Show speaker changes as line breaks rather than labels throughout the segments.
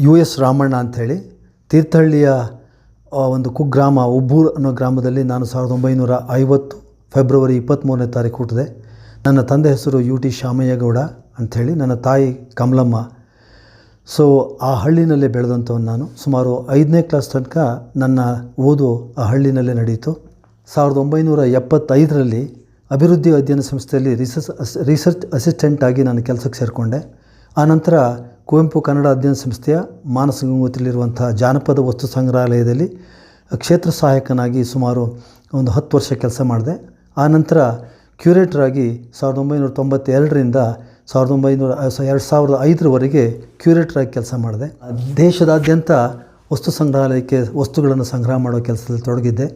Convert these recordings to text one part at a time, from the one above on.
U S Ramanna ಅಂಥೇಳಿ ತೀರ್ಥಹಳ್ಳಿಯ ಒಂದು ಕುಗ್ರಾಮ ಉಬ್ಬೂರು ಅನ್ನೋ ಗ್ರಾಮದಲ್ಲಿ ನಾನು 1950 ಫೆಬ್ರವರಿ 23ನೇ ತಾರೀಕು ಹುಟ್ಟಿದೆ. ನನ್ನ ತಂದೆ ಹೆಸರು ಯು ಟಿ ಶಾಮಯ್ಯಗೌಡ ಅಂಥೇಳಿ, ನನ್ನ ತಾಯಿ ಕಮಲಮ್ಮ. ಸೊ ಆ ಹಳ್ಳಿನಲ್ಲೇ ಬೆಳೆದಂಥವನು ನಾನು. ಸುಮಾರು 5ನೇ ಕ್ಲಾಸ್ ತನಕ ನನ್ನ ಓದು ಆ ಹಳ್ಳಿನಲ್ಲೇ ನಡೆಯಿತು. 1975ರಲ್ಲಿ ಅಭಿವೃದ್ಧಿ ಅಧ್ಯಯನ ಸಂಸ್ಥೆಯಲ್ಲಿ ರಿಸರ್ಚ್ ಅಸಿಸ್ಟೆಂಟ್ ಆಗಿ ನಾನು ಕೆಲಸಕ್ಕೆ ಸೇರಿಕೊಂಡೆ. ಆನಂತರ ಕುವೆಂಪು ಕನ್ನಡ ಅಧ್ಯಯನ ಸಂಸ್ಥೆಯ ಮಾನಸ ಗಂಗೋತ್ರಿಯಲ್ಲಿರುವಂಥ ಜಾನಪದ ವಸ್ತು ಸಂಗ್ರಹಾಲಯದಲ್ಲಿ ಕ್ಷೇತ್ರ ಸಹಾಯಕನಾಗಿ ಸುಮಾರು ಒಂದು 10 ವರ್ಷ ಕೆಲಸ ಮಾಡಿದೆ. ಆನಂತರ ಕ್ಯೂರೇಟರಾಗಿ 1992ರಿಂದ 2005ರವರೆಗೆ ಕ್ಯೂರೇಟರಾಗಿ ಕೆಲಸ ಮಾಡಿದೆ. ದೇಶದಾದ್ಯಂತ ವಸ್ತು ಸಂಗ್ರಹಾಲಯಕ್ಕೆ ವಸ್ತುಗಳನ್ನು ಸಂಗ್ರಹ ಮಾಡೋ ಕೆಲಸದಲ್ಲಿ ತೊಡಗಿದ್ದೆ.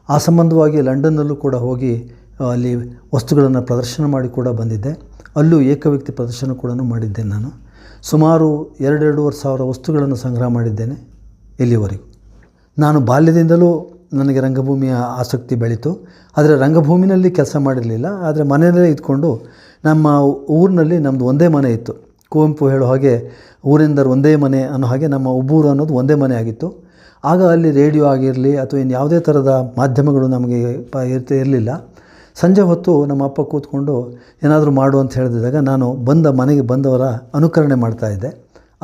ಆ ಸಂಬಂಧವಾಗಿ ಲಂಡನ್ನಲ್ಲೂ ಕೂಡ ಹೋಗಿ ಅಲ್ಲಿ ವಸ್ತುಗಳನ್ನು ಪ್ರದರ್ಶನ ಮಾಡಿ ಕೂಡ ಬಂದಿದ್ದೆ. ಅಲ್ಲೂ ಏಕವ್ಯಕ್ತಿ ಪ್ರದರ್ಶನ ಕೂಡ ಮಾಡಿದ್ದೇನೆ. ನಾನು ಸುಮಾರು 2-2.5 ಸಾವಿರ ವಸ್ತುಗಳನ್ನು ಸಂಗ್ರಹ ಮಾಡಿದ್ದೇನೆ ಇಲ್ಲಿವರೆಗೂ. ನಾನು ಬಾಲ್ಯದಿಂದಲೂ ನನಗೆ ರಂಗಭೂಮಿಯ ಆಸಕ್ತಿ ಬೆಳೀತು. ಆದರೆ ರಂಗಭೂಮಿನಲ್ಲಿ ಕೆಲಸ ಮಾಡಿರಲಿಲ್ಲ. ಆದರೆ ಮನೆಯಲ್ಲೇ ಇದ್ಕೊಂಡು ನಮ್ಮ ಊರಿನಲ್ಲಿ ನಮ್ಮದು ಒಂದೇ ಮನೆ ಇತ್ತು. ಕುವೆಂಪು ಹೇಳೋ ಹಾಗೆ ಊರೆಂದರೆ ಒಂದೇ ಮನೆ ಅನ್ನೋ ಹಾಗೆ ನಮ್ಮ ಉಬ್ಬೂರು ಅನ್ನೋದು ಒಂದೇ ಮನೆ ಆಗಿತ್ತು. ಆಗ ಅಲ್ಲಿ ರೇಡಿಯೋ ಆಗಿರಲಿ ಅಥವಾ ಇನ್ನು ಯಾವುದೇ ಥರದ ಮಾಧ್ಯಮಗಳು ನಮಗೆ ಇರಲಿಲ್ಲ. ಸಂಜೆ ಹೊತ್ತು ನಮ್ಮ ಅಪ್ಪ ಕೂತ್ಕೊಂಡು ಏನಾದರೂ ಮಾಡು ಅಂತ ಹೇಳಿದಾಗ ನಾನು ಮನೆಗೆ ಬಂದವರ ಅನುಕರಣೆ ಮಾಡ್ತಾಯಿದ್ದೆ.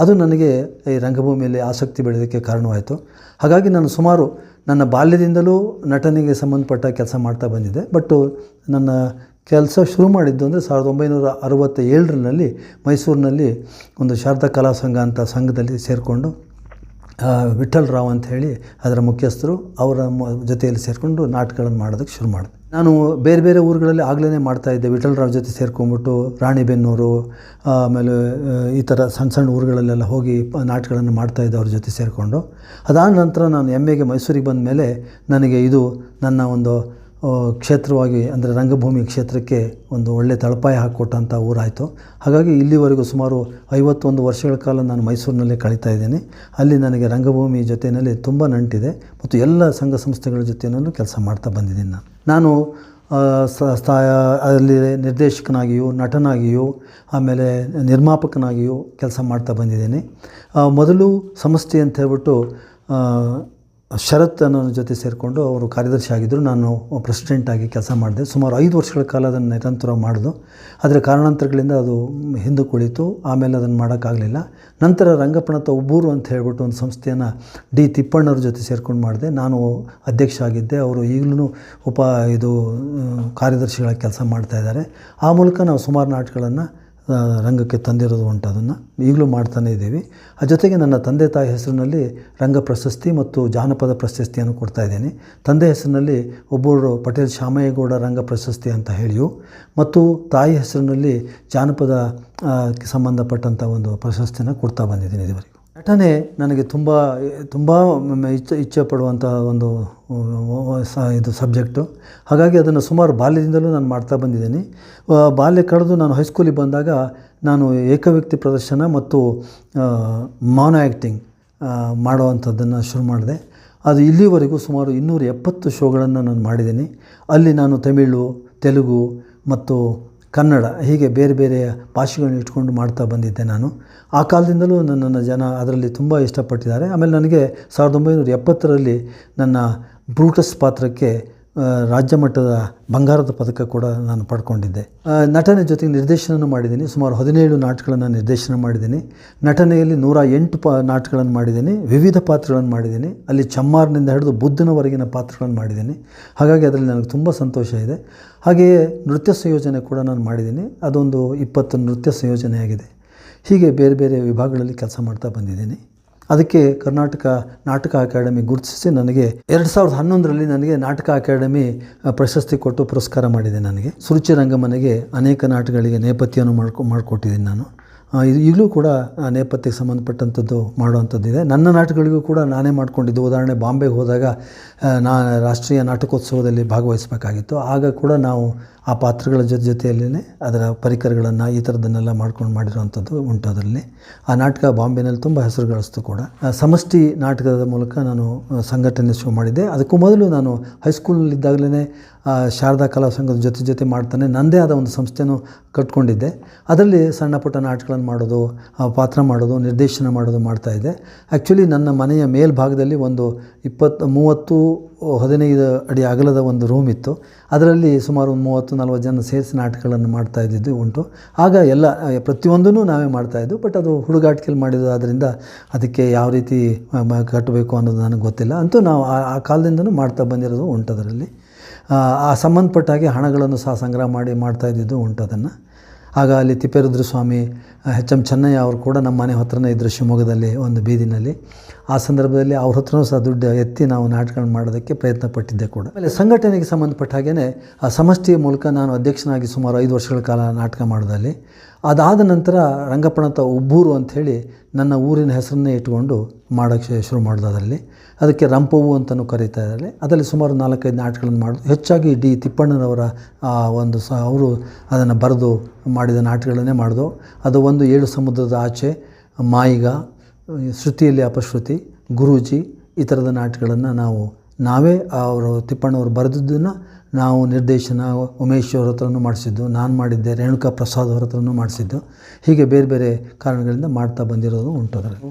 ಅದು ನನಗೆ ಈ ರಂಗಭೂಮಿಯಲ್ಲಿ ಆಸಕ್ತಿ ಬೆಳೆಯೋದಕ್ಕೆ ಕಾರಣವಾಯಿತು. ಹಾಗಾಗಿ ನಾನು ಸುಮಾರು ನನ್ನ ಬಾಲ್ಯದಿಂದಲೂ ನಟನೆಗೆ ಸಂಬಂಧಪಟ್ಟ ಕೆಲಸ ಮಾಡ್ತಾ ಬಂದಿದ್ದೆ. ಬಟ್ಟು ನನ್ನ ಕೆಲಸ ಶುರು ಮಾಡಿದ್ದು ಅಂದರೆ 1967ರಲ್ಲಿ ಮೈಸೂರಿನಲ್ಲಿ ಒಂದು ಶಾರದಾ ಕಲಾ ಸಂಘ ಅಂತ ಸಂಘದಲ್ಲಿ ಸೇರಿಕೊಂಡು ವಿಠಲ್ ರಾವ್ ಅಂತ ಹೇಳಿ ಅದರ ಮುಖ್ಯಸ್ಥರು, ಅವರ ಜೊತೆಯಲ್ಲಿ ಸೇರಿಕೊಂಡು ನಾಟಕಗಳನ್ನು ಮಾಡೋದಕ್ಕೆ ಶುರು ಮಾಡಿದೆ. ನಾನು ಬೇರೆ ಬೇರೆ ಊರುಗಳಲ್ಲಿ ಆಗಲೇ ಮಾಡ್ತಾಯಿದ್ದೆ. ವಿಠಲ್ ರಾವ್ ಜೊತೆ ಸೇರ್ಕೊಂಡ್ಬಿಟ್ಟು ರಾಣಿಬೆನ್ನೂರು, ಆಮೇಲೆ ಈ ಥರ ಸಣ್ಣ ಸಣ್ಣ ಊರುಗಳಲ್ಲೆಲ್ಲ ಹೋಗಿ ನಾಟಕಗಳನ್ನು ಮಾಡ್ತಾಯಿದ್ದೆ ಅವ್ರ ಜೊತೆ ಸೇರಿಕೊಂಡು. ಅದಾದ ನಂತರ ನಾನು MAಗೆ ಮೈಸೂರಿಗೆ ಬಂದ ಮೇಲೆ ನನಗೆ ಇದು ನನ್ನ ಒಂದು ಕ್ಷೇತ್ರವಾಗಿ, ಅಂದರೆ ರಂಗಭೂಮಿ ಕ್ಷೇತ್ರಕ್ಕೆ ಒಂದು ಒಳ್ಳೆಯ ತಳಪಾಯ ಹಾಕಿಕೊಟ್ಟಂಥ ಊರಾಯಿತು. ಹಾಗಾಗಿ ಇಲ್ಲಿವರೆಗೂ ಸುಮಾರು 51 ವರ್ಷಗಳ ಕಾಲ ನಾನು ಮೈಸೂರಿನಲ್ಲೇ ಕಳೀತಾ ಇದ್ದೀನಿ. ಅಲ್ಲಿ ನನಗೆ ರಂಗಭೂಮಿ ಜೊತೆಯಲ್ಲಿ ತುಂಬ ನಂಟಿದೆ ಮತ್ತು ಎಲ್ಲ ಸಂಘ ಸಂಸ್ಥೆಗಳ ಜೊತೆಯಲ್ಲೂ ಕೆಲಸ ಮಾಡ್ತಾ ಬಂದಿದ್ದೀನಿ. ನಾನು ಅಲ್ಲಿ ನಿರ್ದೇಶಕನಾಗಿಯೂ ನಟನಾಗಿಯೂ ಆಮೇಲೆ ನಿರ್ಮಾಪಕನಾಗಿಯೂ ಕೆಲಸ ಮಾಡ್ತಾ ಬಂದಿದ್ದೀನಿ. ಮೊದಲು ಸಂಸ್ಥೆ ಅಂತ ಹೇಳ್ಬಿಟ್ಟು ಶರತ್ ಅನ್ನೋ ಜೊತೆ ಸೇರಿಕೊಂಡು ಅವರು ಕಾರ್ಯದರ್ಶಿ ಆಗಿದ್ದರು. ನಾನು ಪ್ರೆಸಿಡೆಂಟಾಗಿ ಕೆಲಸ ಮಾಡಿದೆ. ಸುಮಾರು 5 ವರ್ಷಗಳ ಕಾಲ ಅದನ್ನು ನಿರಂತರ ಮಾಡಿದು. ಆದರೆ ಕಾರಣಾಂತರಗಳಿಂದ ಅದು ಹಿಂದಕ್ಕೆ ಉಳಿತು. ಆಮೇಲೆ ಅದನ್ನು ಮಾಡೋಕ್ಕಾಗಲಿಲ್ಲ. ನಂತರ ರಂಗಪಣತ ಉಬ್ಬೂರು ಅಂತ ಹೇಳ್ಬಿಟ್ಟು ಒಂದು ಸಂಸ್ಥೆಯನ್ನು ಡಿ ತಿಪ್ಪಣ್ಣವ್ರ ಜೊತೆ ಸೇರ್ಕೊಂಡು ಮಾಡಿದೆ. ನಾನು ಅಧ್ಯಕ್ಷ ಆಗಿದ್ದೆ. ಅವರು ಈಗಲೂ ಕಾರ್ಯದರ್ಶಿಗಳಾಗಿ ಕೆಲಸ ಮಾಡ್ತಾಯಿದ್ದಾರೆ. ಆ ಮೂಲಕ ನಾವು ಸುಮಾರು ನಾಟಕಗಳನ್ನು ರಂಗಕ್ಕೆ ತಂದಿರೋದು ಉಂಟು. ಅದನ್ನು ಈಗಲೂ ಮಾಡ್ತಾನೇ ಇದ್ದೀವಿ. ಆ ಜೊತೆಗೆ ನನ್ನ ತಂದೆ ತಾಯಿ ಹೆಸರಿನಲ್ಲಿ ರಂಗ ಪ್ರಶಸ್ತಿ ಮತ್ತು ಜಾನಪದ ಪ್ರಶಸ್ತಿಯನ್ನು ಕೊಡ್ತಾಯಿದ್ದೀನಿ. ತಂದೆ ಹೆಸರಿನಲ್ಲಿ ಒಬ್ಬರು ಪಟೇಲ್ ಶಾಮಯ್ಯಗೌಡ ರಂಗ ಪ್ರಶಸ್ತಿ ಅಂತ ಹೇಳಿಯೂ, ಮತ್ತು ತಾಯಿ ಹೆಸರಿನಲ್ಲಿ ಜಾನಪದ ಸಂಬಂಧಪಟ್ಟಂಥ ಒಂದು ಪ್ರಶಸ್ತಿಯನ್ನು ಕೊಡ್ತಾ ಬಂದಿದ್ದೀನಿ ಇದುವರೆಗೂ. ನಟನೆ ನನಗೆ ತುಂಬ ಇಚ್ಛೆ ಪಡುವಂಥ ಒಂದು ಇದು ಸಬ್ಜೆಕ್ಟು. ಹಾಗಾಗಿ ಅದನ್ನು ಸುಮಾರು ಬಾಲ್ಯದಿಂದಲೂ ನಾನು ಮಾಡ್ತಾ ಬಂದಿದ್ದೀನಿ. ಬಾಲ್ಯ ಕಳೆದು ನಾನು ಹೈಸ್ಕೂಲಿಗೆ ಬಂದಾಗ ನಾನು ಏಕವ್ಯಕ್ತಿ ಪ್ರದರ್ಶನ ಮತ್ತು ಮೌನ ಆ್ಯಕ್ಟಿಂಗ್ ಮಾಡುವಂಥದ್ದನ್ನು ಶುರು ಮಾಡಿದೆ. ಅದು ಇಲ್ಲಿವರೆಗೂ ಸುಮಾರು 270 ಶೋಗಳನ್ನು ನಾನು ಮಾಡಿದ್ದೀನಿ. ಅಲ್ಲಿ ನಾನು ತಮಿಳು, ತೆಲುಗು ಮತ್ತು ಕನ್ನಡ ಹೀಗೆ ಬೇರೆ ಬೇರೆ ಭಾಷೆಗಳನ್ನ ಇಟ್ಕೊಂಡು ಮಾಡ್ತಾ ಬಂದಿದ್ದೆ ನಾನು. ಆ ಕಾಲದಿಂದಲೂ ನನ್ನನ್ನು ಜನ ಅದರಲ್ಲಿ ತುಂಬ ಇಷ್ಟಪಟ್ಟಿದ್ದಾರೆ. ಆಮೇಲೆ ನನಗೆ 1970ರಲ್ಲಿ ನನ್ನ ಬ್ರೂಟಸ್ ಪಾತ್ರಕ್ಕೆ ರಾಜ್ಯ ಮಟ್ಟದ ಬಂಗಾರದ ಪದಕ ಕೂಡ ನಾನು ಪಡ್ಕೊಂಡಿದ್ದೆ. ನಟನೆ ಜೊತೆಗೆ ನಿರ್ದೇಶನ ಮಾಡಿದ್ದೀನಿ. ಸುಮಾರು 17 ನಾಟಕಗಳನ್ನು ನಿರ್ದೇಶನ ಮಾಡಿದ್ದೀನಿ. ನಟನೆಯಲ್ಲಿ 108 ನಾಟಕಗಳನ್ನು ಮಾಡಿದ್ದೀನಿ. ವಿವಿಧ ಪಾತ್ರಗಳನ್ನು ಮಾಡಿದ್ದೀನಿ. ಅಲ್ಲಿ ಚಮ್ಮಾರನಿಂದ ಹಿಡಿದು ಬುದ್ಧನವರೆಗಿನ ಪಾತ್ರಗಳನ್ನು ಮಾಡಿದ್ದೀನಿ. ಹಾಗಾಗಿ ಅದರಲ್ಲಿ ನನಗೆ ತುಂಬ ಸಂತೋಷ ಇದೆ. ಹಾಗೆಯೇ ನೃತ್ಯ ಸಂಯೋಜನೆ ಕೂಡ ನಾನು ಮಾಡಿದ್ದೀನಿ. ಅದೊಂದು 20 ನೃತ್ಯ ಸಂಯೋಜನೆಯಾಗಿದೆ. ಹೀಗೆ ಬೇರೆ ಬೇರೆ ವಿಭಾಗಗಳಲ್ಲಿ ಕೆಲಸ ಮಾಡ್ತಾ ಬಂದಿದ್ದೀನಿ. ಅದಕ್ಕೆ ಕರ್ನಾಟಕ ನಾಟಕ ಅಕಾಡೆಮಿ ಗುರುತಿಸಿ ನನಗೆ 2011ರಲ್ಲಿ ನನಗೆ ನಾಟಕ ಅಕಾಡೆಮಿ ಪ್ರಶಸ್ತಿ ಕೊಟ್ಟು ಪುರಸ್ಕಾರ ಮಾಡಿದೆ. ನನಗೆ ಸುರುಚಿ ರಂಗಮನೆಗೆ ಅನೇಕ ನಾಟಕಗಳಿಗೆ ನೇಪಥ್ಯವನ್ನು ಮಾಡಿಕೊಟ್ಟಿದ್ದೀನಿ ನಾನು. ಈಗಲೂ ಕೂಡ ನೇಪಥ್ಯಕ್ಕೆ ಸಂಬಂಧಪಟ್ಟಂಥದ್ದು ಮಾಡುವಂಥದ್ದಿದೆ. ನನ್ನ ನಾಟಕಗಳಿಗೂ ಕೂಡ ನಾನೇ ಮಾಡಿಕೊಂಡಿದ್ದು. ಉದಾಹರಣೆ, ಬಾಂಬೆಗೆ ಹೋದಾಗ ರಾಷ್ಟ್ರೀಯ ನಾಟಕೋತ್ಸವದಲ್ಲಿ ಭಾಗವಹಿಸಬೇಕಾಗಿತ್ತು. ಆಗ ಕೂಡ ನಾವು ಆ ಪಾತ್ರಗಳ ಜೊತೆಯಲ್ಲೇ ಅದರ ಪರಿಕರಗಳನ್ನು ಈ ಥರದನ್ನೆಲ್ಲ ಮಾಡ್ಕೊಂಡು ಮಾಡಿರುವಂಥದ್ದು ಉಂಟು ಅದರಲ್ಲಿ. ಆ ನಾಟಕ ಬಾಂಬೆನಲ್ಲಿ ತುಂಬ ಹೆಸರು ಗಳಿಸ್ತು ಕೂಡ. ಸಮಷ್ಟಿ ನಾಟಕದ ಮೂಲಕ ನಾನು ಸಂಘಟನೆ ಶುರು ಮಾಡಿದ್ದೆ. ಅದಕ್ಕೂ ಮೊದಲು ನಾನು ಹೈಸ್ಕೂಲಲ್ಲಿದ್ದಾಗಲೇ ಶಾರದಾ ಕಲಾ ಸಂಘದ ಜೊತೆ ಮಾಡ್ತಾನೆ ನನ್ನದೇ ಆದ ಒಂದು ಸಂಸ್ಥೆನೂ ಕಟ್ಕೊಂಡಿದ್ದೆ. ಅದರಲ್ಲಿ ಸಣ್ಣ ಪುಟ್ಟ ನಾಟಕಗಳನ್ನು ಮಾಡೋದು, ಪಾತ್ರ ಮಾಡೋದು, ನಿರ್ದೇಶನ ಮಾಡೋದು ಮಾಡ್ತಾಯಿದ್ದೆ. ಆ್ಯಕ್ಚುಲಿ ನನ್ನ ಮನೆಯ ಮೇಲ್ಭಾಗದಲ್ಲಿ ಒಂದು 30-15 ಅಡಿ ಅಗಲದ ಒಂದು ರೂಮ್ ಇತ್ತು. ಅದರಲ್ಲಿ ಸುಮಾರು 30-40 ಜನ ಸೇರಿಸಿ ನಾಟಕಗಳನ್ನು ಮಾಡ್ತಾಯಿದ್ದು ಉಂಟು. ಆಗ ಎಲ್ಲ ಪ್ರತಿಯೊಂದೂ ನಾವೇ ಮಾಡ್ತಾಯಿದ್ದು. ಬಟ್ ಅದು ಹುಡುಗಾಟಿಕೆಯಲ್ಲಿ ಮಾಡಿದ್ದು ಆದ್ದರಿಂದ ಅದಕ್ಕೆ ಯಾವ ರೀತಿ ಕಟ್ಟಬೇಕು ಅನ್ನೋದು ನನಗೆ ಗೊತ್ತಿಲ್ಲ. ಅಂತೂ ನಾವು ಆ ಕಾಲದಿಂದನೂ ಮಾಡ್ತಾ ಬಂದಿರೋದು ಉಂಟು. ಅದರಲ್ಲಿ ಆ ಸಂಬಂಧಪಟ್ಟ ಹಾಗೆ ಹಣಗಳನ್ನು ಸಹ ಸಂಗ್ರಹ ಮಾಡಿ ಮಾಡ್ತಾಯಿದ್ದು ಉಂಟು ಅದನ್ನು. ಆಗ ಅಲ್ಲಿ ತಿಪ್ಪೇರುದ್ರಸ್ವಾಮಿ, ಎಚ್.ಎಂ. ಚೆನ್ನಯ್ಯ ಅವರು ಕೂಡ ನಮ್ಮ ಮನೆ ಹತ್ರನೇ ಇದ್ದರು, ಶಿವಮೊಗ್ಗದಲ್ಲಿ ಒಂದು ಬೀದಿನಲ್ಲಿ. ಆ ಸಂದರ್ಭದಲ್ಲಿ ಅವ್ರ ಹತ್ರನೂ ಸಹ ದುಡ್ಡು ಎತ್ತಿ ನಾವು ನಾಟಕಗಳನ್ನು ಮಾಡೋದಕ್ಕೆ ಪ್ರಯತ್ನ ಪಟ್ಟಿದ್ದೆ ಕೂಡ. ಆಮೇಲೆ ಸಂಘಟನೆಗೆ ಸಂಬಂಧಪಟ್ಟ ಹಾಗೆಯೇ ಆ ಸಮಷ್ಟಿಯ ಮೂಲಕ ನಾನು ಅಧ್ಯಕ್ಷನಾಗಿ ಸುಮಾರು 5 ವರ್ಷಗಳ ಕಾಲ ನಾಟಕ ಮಾಡೋದಲ್ಲಿ. ಅದಾದ ನಂತರ ರಂಗಪ್ಪಣತ ಉಬ್ಬೂರು ಅಂಥೇಳಿ ನನ್ನ ಊರಿನ ಹೆಸರನ್ನೇ ಇಟ್ಕೊಂಡು ಮಾಡೋಕ್ಕೆ ಶುರು ಮಾಡೋದು. ಅದರಲ್ಲಿ ಅದಕ್ಕೆ ರಂಪವು ಅಂತಲೂ ಕರೀತಾ ಇದ್ದಾರೆ. ಅದರಲ್ಲಿ ಸುಮಾರು 4-5 ನಾಟಕಗಳನ್ನು ಮಾಡೋದು. ಹೆಚ್ಚಾಗಿ ಡಿ ತಿಪ್ಪಣ್ಣನವರ ಒಂದು ಅವರು ಅದನ್ನು ಬರೆದು ಮಾಡಿದ ನಾಟಕಗಳನ್ನೇ ಮಾಡೋದು. ಅದು ಒಂದು 7 ಸಮುದ್ರದ ಆಚೆ, ಮಾಯಿಗ, ಶ್ರುತಿಯಲ್ಲಿ ಅಪಶ್ರುತಿ, ಗುರೂಜಿ, ಈ ಥರದ ನಾಟಕಗಳನ್ನು ನಾವೇ ಅವರು ತಿಪ್ಪಣ್ಣವರು ಬರೆದಿದ್ದನ್ನು ನಾವು ನಿರ್ದೇಶನ ಉಮೇಶ್ ಅವ್ರ ಹತ್ರನೂ ಮಾಡಿಸಿದ್ದು, ನಾನು ಮಾಡಿದ್ದೆ, ರೇಣುಕಾ ಪ್ರಸಾದ್ ಅವ್ರ ಹತ್ರನೂ ಮಾಡಿಸಿದ್ದು. ಹೀಗೆ ಬೇರೆ ಬೇರೆ ಕಾರಣಗಳಿಂದ ಮಾಡ್ತಾ ಬಂದಿರೋದು ಉಂಟು. ಅದರಲ್ಲಿ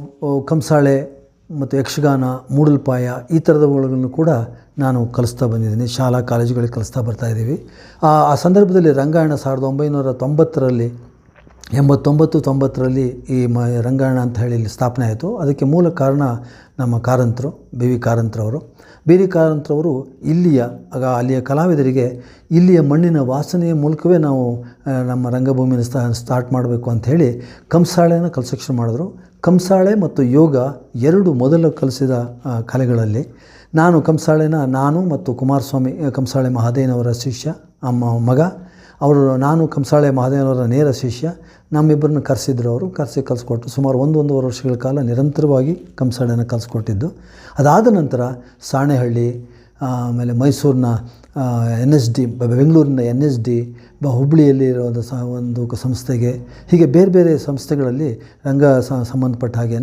ಕಂಸಾಳೆ ಮತ್ತು ಯಕ್ಷಗಾನ, ಮೂಡಲ್ಪಾಯ ಈ ಥರದವುಗಳನ್ನು ಕೂಡ ನಾನು ಕಲಿಸ್ತಾ ಬಂದಿದ್ದೀನಿ. ಶಾಲಾ ಕಾಲೇಜುಗಳಿಗೆ ಕಲಿಸ್ತಾ ಬರ್ತಾಯಿದ್ದೀವಿ. ಆ ಸಂದರ್ಭದಲ್ಲಿ ರಂಗಾಯಣ 1990ರಲ್ಲಿ 89-90ರಲ್ಲಿ ಈ ರಂಗಾಯಣ ಅಂತ ಹೇಳಿ ಇಲ್ಲಿ ಸ್ಥಾಪನೆ ಆಯಿತು. ಅದಕ್ಕೆ ಮೂಲ ಕಾರಣ ನಮ್ಮ ಕಾರಂತರು, ಬಿ.ವಿ. ಕಾರಂತರವರು. ಬಿ.ವಿ. ಕಾರಂತರವರು ಅಲ್ಲಿಯ ಕಲಾವಿದರಿಗೆ ಇಲ್ಲಿಯ ಮಣ್ಣಿನ ವಾಸನೆಯ ಮೂಲಕವೇ ನಾವು ನಮ್ಮ ರಂಗಭೂಮಿನ ಸ್ಟಾರ್ಟ್ ಮಾಡಬೇಕು ಅಂಥೇಳಿ ಕಂಸಾಳೆಯನ್ನು ಕಲಿಸೋಕ್ಕೆ ಶುರು ಮಾಡಿದ್ರು. ಕಂಸಾಳೆ ಮತ್ತು ಯೋಗ 2 ಮೊದಲು ಕಲಿಸಿದ ಕಲೆಗಳಲ್ಲಿ ನಾನು ಮತ್ತು ಕುಮಾರಸ್ವಾಮಿ ಕಂಸಾಳೆ ಮಹಾದೇವನವರ ಶಿಷ್ಯ, ಮಗ ಅವರು, ನಾನು ಕಂಸಾಳೆ ಮಹಾದೇವನವರ ನೇರ ಶಿಷ್ಯ. ನಮ್ಮಿಬ್ಬರನ್ನ ಕರೆಸಿದ್ರು. ಅವರು ಕಲಿಸ್ಕೊಟ್ಟು ಸುಮಾರು 1-1.5 ವರ್ಷಗಳ ಕಾಲ ನಿರಂತರವಾಗಿ ಕಂಸಾಳೆಯನ್ನು ಕಲಿಸ್ಕೊಟ್ಟಿದ್ದು. ಅದಾದ ನಂತರ ಸಾಣೆಹಳ್ಳಿ, ಆಮೇಲೆ ಮೈಸೂರಿನ NSD, ಬೆಂಗಳೂರಿನ NSD, ಹುಬ್ಬಳ್ಳಿಯಲ್ಲಿ ಒಂದು ಸಂಸ್ಥೆಗೆ, ಹೀಗೆ ಬೇರೆ ಬೇರೆ ಸಂಸ್ಥೆಗಳಲ್ಲಿ ಸಂಬಂಧಪಟ್ಟ ಹಾಗೇ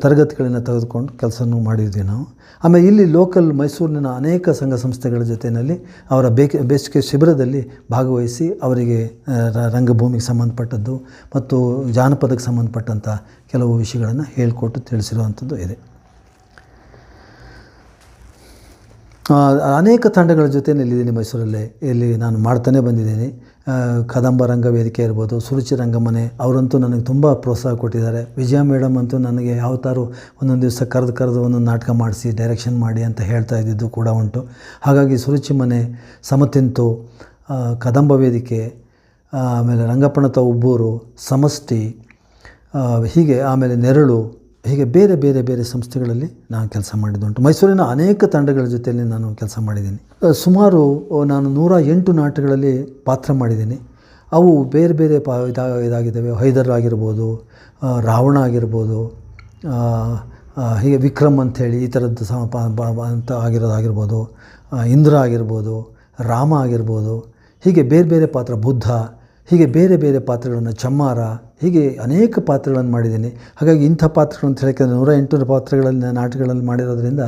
ತರಗತಿಗಳನ್ನು ತೆಗೆದುಕೊಂಡು ಕೆಲಸನೂ ಮಾಡಿದ್ವಿ ನಾವು. ಆಮೇಲೆ ಇಲ್ಲಿ ಲೋಕಲ್ ಮೈಸೂರಿನ ಅನೇಕ ಸಂಘ ಸಂಸ್ಥೆಗಳ ಜೊತೆಯಲ್ಲಿ ಅವರ ಬೇಸಿಗೆ ಶಿಬಿರದಲ್ಲಿ ಭಾಗವಹಿಸಿ ಅವರಿಗೆ ರಂಗಭೂಮಿಗೆ ಸಂಬಂಧಪಟ್ಟದ್ದು ಮತ್ತು ಜಾನಪದಕ್ಕೆ ಸಂಬಂಧಪಟ್ಟಂಥ ಕೆಲವು ವಿಷಯಗಳನ್ನು ಹೇಳಿಕೊಟ್ಟು ತಿಳಿಸಿರುವಂಥದ್ದು ಇದೆ. ಅನೇಕ ತಂಡಗಳ ಜೊತೆ ನಿಲ್ಲಿದ್ದೀನಿ ಮೈಸೂರಲ್ಲೇ. ಇಲ್ಲಿ ನಾನು ಮಾಡ್ತಾನೆ ಬಂದಿದ್ದೀನಿ. ಕದಂಬ ರಂಗವೇದಿಕೆ ಇರ್ಬೋದು, ಸುರುಚಿ ರಂಗಮನೆ, ಅವರಂತೂ ನನಗೆ ತುಂಬ ಪ್ರೋತ್ಸಾಹ ಕೊಟ್ಟಿದ್ದಾರೆ. ವಿಜಯ ಮೇಡಮ್ ಅಂತೂ ನನಗೆ ಯಾವತ್ತಾರು ಒಂದೊಂದು ದಿವಸ ಕರೆದು ಒಂದೊಂದು ನಾಟಕ ಮಾಡಿಸಿ ಡೈರೆಕ್ಷನ್ ಮಾಡಿ ಅಂತ ಹೇಳ್ತಾ ಇದ್ದಿದ್ದು ಕೂಡ ಉಂಟು. ಹಾಗಾಗಿ ಸುರುಚಿ ಮನೆ, ಸಮತಿಂತು, ಕದಂಬ ವೇದಿಕೆ, ಆಮೇಲೆ ರಂಗಪ್ಪಣತ ಉಬ್ಬೂರು, ಸಮಷ್ಟಿ, ಹೀಗೆ ಆಮೇಲೆ ನೆರಳು, ಹೀಗೆ ಬೇರೆ ಬೇರೆ ಬೇರೆ ಸಂಸ್ಥೆಗಳಲ್ಲಿ ನಾನು ಕೆಲಸ ಮಾಡಿದ್ದುಂಟು. ಮೈಸೂರಿನ ಅನೇಕ ತಂಡಗಳ ಜೊತೆಯಲ್ಲಿ ನಾನು ಕೆಲಸ ಮಾಡಿದ್ದೀನಿ. ಸುಮಾರು ನಾನು 108 ನಾಟಕಗಳಲ್ಲಿ ಪಾತ್ರ ಮಾಡಿದ್ದೀನಿ. ಅವು ಬೇರೆ ಬೇರೆ ಇದಾಗಿದ್ದಾವೆ. ಹೈದರ್ ಆಗಿರ್ಬೋದು, ರಾವಣ ಆಗಿರ್ಬೋದು, ಹೀಗೆ ವಿಕ್ರಮ್ ಅಂಥೇಳಿ ಈ ಥರದ್ದು ಅಂತ ಆಗಿರೋದಾಗಿರ್ಬೋದು, ಇಂದ್ರ ಆಗಿರ್ಬೋದು, ರಾಮ ಆಗಿರ್ಬೋದು, ಹೀಗೆ ಬೇರೆ ಬೇರೆ ಪಾತ್ರ, ಬುದ್ಧ, ಹೀಗೆ ಬೇರೆ ಬೇರೆ ಪಾತ್ರಗಳನ್ನು, ಚಮ್ಮಾರ, ಹೀಗೆ ಅನೇಕ ಪಾತ್ರಗಳನ್ನು ಮಾಡಿದ್ದೀನಿ. ಹಾಗಾಗಿ ಇಂಥ ಪಾತ್ರಗಳು ಅಂತ ಹೇಳಿದ್ರೆ 108 ಪಾತ್ರಗಳಲ್ಲಿ ನಾಟಕಗಳಲ್ಲಿ ಮಾಡಿರೋದ್ರಿಂದ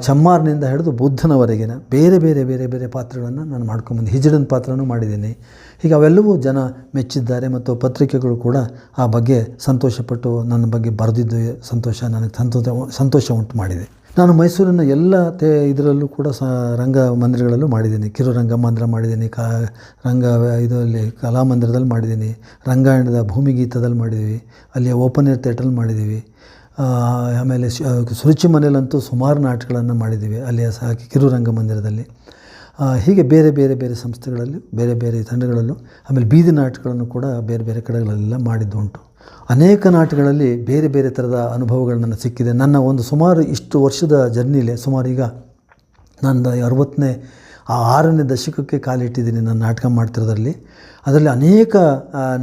ಚಮ್ಮಾರನಿಂದ ಹಿಡಿದು ಬುದ್ಧನವರೆಗಿನ ಬೇರೆ ಬೇರೆ ಬೇರೆ ಬೇರೆ ಪಾತ್ರಗಳನ್ನು ನಾನು ಮಾಡ್ಕೊಂಬಂದು ಹಿಜಡನ ಪಾತ್ರನೂ ಮಾಡಿದ್ದೀನಿ. ಹೀಗೆ ಅವೆಲ್ಲವೂ ಜನ ಮೆಚ್ಚಿದ್ದಾರೆ ಮತ್ತು ಪತ್ರಿಕೆಗಳು ಕೂಡ ಆ ಬಗ್ಗೆ ಸಂತೋಷಪಟ್ಟು ನನ್ನ ಬಗ್ಗೆ ಬರೆದಿದ್ದು ನನಗೆ ಸಂತೋಷ ಉಂಟು ಮಾಡಿದೆ. ನಾನು ಮೈಸೂರಿನ ಎಲ್ಲ ಇದರಲ್ಲೂ ಕೂಡ ರಂಗ ಮಂದಿರಗಳಲ್ಲೂ ಮಾಡಿದ್ದೀನಿ. ಕಿರು ರಂಗಮಂದಿರ ಮಾಡಿದ್ದೀನಿ, ಇದರಲ್ಲಿ ಕಲಾಮಂದಿರದಲ್ಲಿ ಮಾಡಿದ್ದೀನಿ, ರಂಗಾಯಣದ ಭೂಮಿಗೀತದಲ್ಲಿ ಮಾಡಿದ್ದೀವಿ, ಅಲ್ಲಿ ಓಪನ್ ಏರ್ ಥಿಯೇಟ್ರಲ್ಲಿ ಮಾಡಿದ್ದೀವಿ. ಆಮೇಲೆ ಸುರುಚಿ ಮನೆಯಲ್ಲಂತೂ ಸುಮಾರು ನಾಟಕಗಳನ್ನು ಮಾಡಿದ್ದೀವಿ ಅಲ್ಲಿ ಕಿರು ರಂಗಮಂದಿರದಲ್ಲಿ. ಹೀಗೆ ಬೇರೆ ಬೇರೆ ಬೇರೆ ಸಂಸ್ಥೆಗಳಲ್ಲಿ, ಬೇರೆ ಬೇರೆ ತಂಡಗಳಲ್ಲೂ, ಆಮೇಲೆ ಬೀದಿ ನಾಟಕಗಳನ್ನು ಕೂಡ ಬೇರೆ ಬೇರೆ ಕಡೆಗಳಲ್ಲೆಲ್ಲ ಮಾಡಿದ್ದು ಉಂಟು. ಅನೇಕ ನಾಟಕಗಳಲ್ಲಿ ಬೇರೆ ಬೇರೆ ಥರದ ಅನುಭವಗಳು ನನಗೆ ಸಿಕ್ಕಿದೆ. ನನ್ನ ಒಂದು ಸುಮಾರು ಇಷ್ಟು ವರ್ಷದ ಜರ್ನಿಲೇ ಸುಮಾರು ಈಗ ನನ್ನ 6ನೇ ದಶಕಕ್ಕೆ ಕಾಲಿಟ್ಟಿದ್ದೀನಿ ನಾನು ನಾಟಕ ಮಾಡ್ತಿರೋದ್ರಲ್ಲಿ. ಅದರಲ್ಲಿ ಅನೇಕ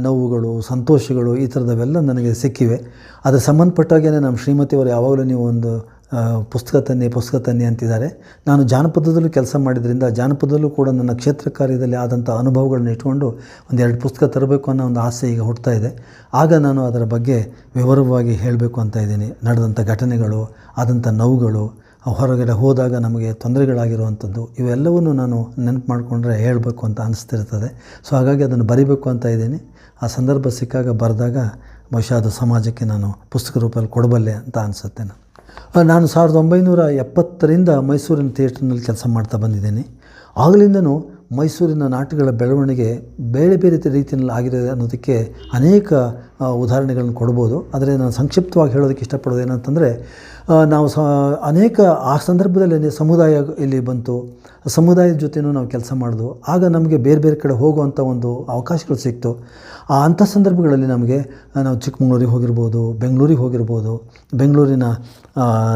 ನೋವುಗಳು, ಸಂತೋಷಗಳು, ಈ ಥರದವೆಲ್ಲ ನನಗೆ ಸಿಕ್ಕಿವೆ. ಅದರ ಸಂಬಂಧಪಟ್ಟಾಗೇ ನಮ್ಮ ಶ್ರೀಮತಿಯವರು ಯಾವಾಗಲೂ ನೀವು ಒಂದು ಪುಸ್ತಕ ತನ್ನಿ ಅಂತಿದ್ದಾರೆ. ನಾನು ಜಾನಪದದಲ್ಲೂ ಕೆಲಸ ಮಾಡಿದ್ರಿಂದ ಜಾನಪದದಲ್ಲೂ ಕೂಡ ನನ್ನ ಕ್ಷೇತ್ರ ಕಾರ್ಯದಲ್ಲಿ ಆದಂಥ ಅನುಭವಗಳನ್ನ ಇಟ್ಕೊಂಡು ಒಂದೆರಡು ಪುಸ್ತಕ ತರಬೇಕು ಅನ್ನೋ ಒಂದು ಆಸೆ ಈಗ ಹುಡ್ತಾ ಇದೆ. ಆಗ ನಾನು ಅದರ ಬಗ್ಗೆ ವಿವರವಾಗಿ ಹೇಳಬೇಕು ಅಂತ ಇದ್ದೀನಿ. ನಡೆದಂಥ ಘಟನೆಗಳು, ಆದಂಥ ನೋವುಗಳು, ಹೊರಗಡೆ ಹೋದಾಗ ನಮಗೆ ತೊಂದರೆಗಳಾಗಿರುವಂಥದ್ದು, ಇವೆಲ್ಲವನ್ನೂ ನಾನು ನೆನಪು ಮಾಡಿಕೊಂಡ್ರೆ ಹೇಳಬೇಕು ಅಂತ ಅನಿಸ್ತಿರ್ತದೆ. ಸೊ ಹಾಗಾಗಿ ಅದನ್ನು ಬರಿಬೇಕು ಅಂತ ಇದ್ದೀನಿ. ಆ ಸಂದರ್ಭ ಸಿಕ್ಕಾಗ ಬರೆದಾಗ ಬಹುಶಃ ಅದು ಸಮಾಜಕ್ಕೆ ನಾನು ಪುಸ್ತಕ ರೂಪದಲ್ಲಿ ಕೊಡಬಲ್ಲೆ ಅಂತ ಅನಿಸುತ್ತೆ. ನಾನು 1970ರಿಂದ ಮೈಸೂರಿನ ಥಿಯೇಟ್ರ್ನಲ್ಲಿ ಕೆಲಸ ಮಾಡ್ತಾ ಬಂದಿದ್ದೀನಿ. ಆಗಲಿಂದನೂ ಮೈಸೂರಿನ ನಾಟಕಗಳ ಬೆಳವಣಿಗೆ ಬೇರೆ ಬೇರೆ ರೀತಿಯಲ್ಲಿ ಆಗಿದೆ ಅನ್ನೋದಕ್ಕೆ ಅನೇಕ ಉದಾಹರಣೆಗಳನ್ನು ಕೊಡ್ಬೋದು. ಆದರೆ ನಾನು ಸಂಕ್ಷಿಪ್ತವಾಗಿ ಹೇಳೋದಕ್ಕೆ ಇಷ್ಟಪಡೋದು ಏನಂತಂದರೆ, ನಾವು ಅನೇಕ ಆ ಸಂದರ್ಭದಲ್ಲಿ ಸಮುದಾಯ ಇಲ್ಲಿ ಬಂತು, ಸಮುದಾಯದ ಜೊತೆನೂ ನಾವು ಕೆಲಸ ಮಾಡಿದ್ವು. ಆಗ ನಮಗೆ ಬೇರೆ ಬೇರೆ ಕಡೆ ಹೋಗುವಂಥ ಒಂದು ಅವಕಾಶಗಳು ಸಿಕ್ತು. ಅಂಥ ಸಂದರ್ಭಗಳಲ್ಲಿ ನಮಗೆ ನಾವು ಚಿಕ್ಕಮಗಳೂರಿಗೆ ಹೋಗಿರ್ಬೋದು, ಬೆಂಗಳೂರಿಗೆ ಹೋಗಿರ್ಬೋದು. ಬೆಂಗಳೂರಿನ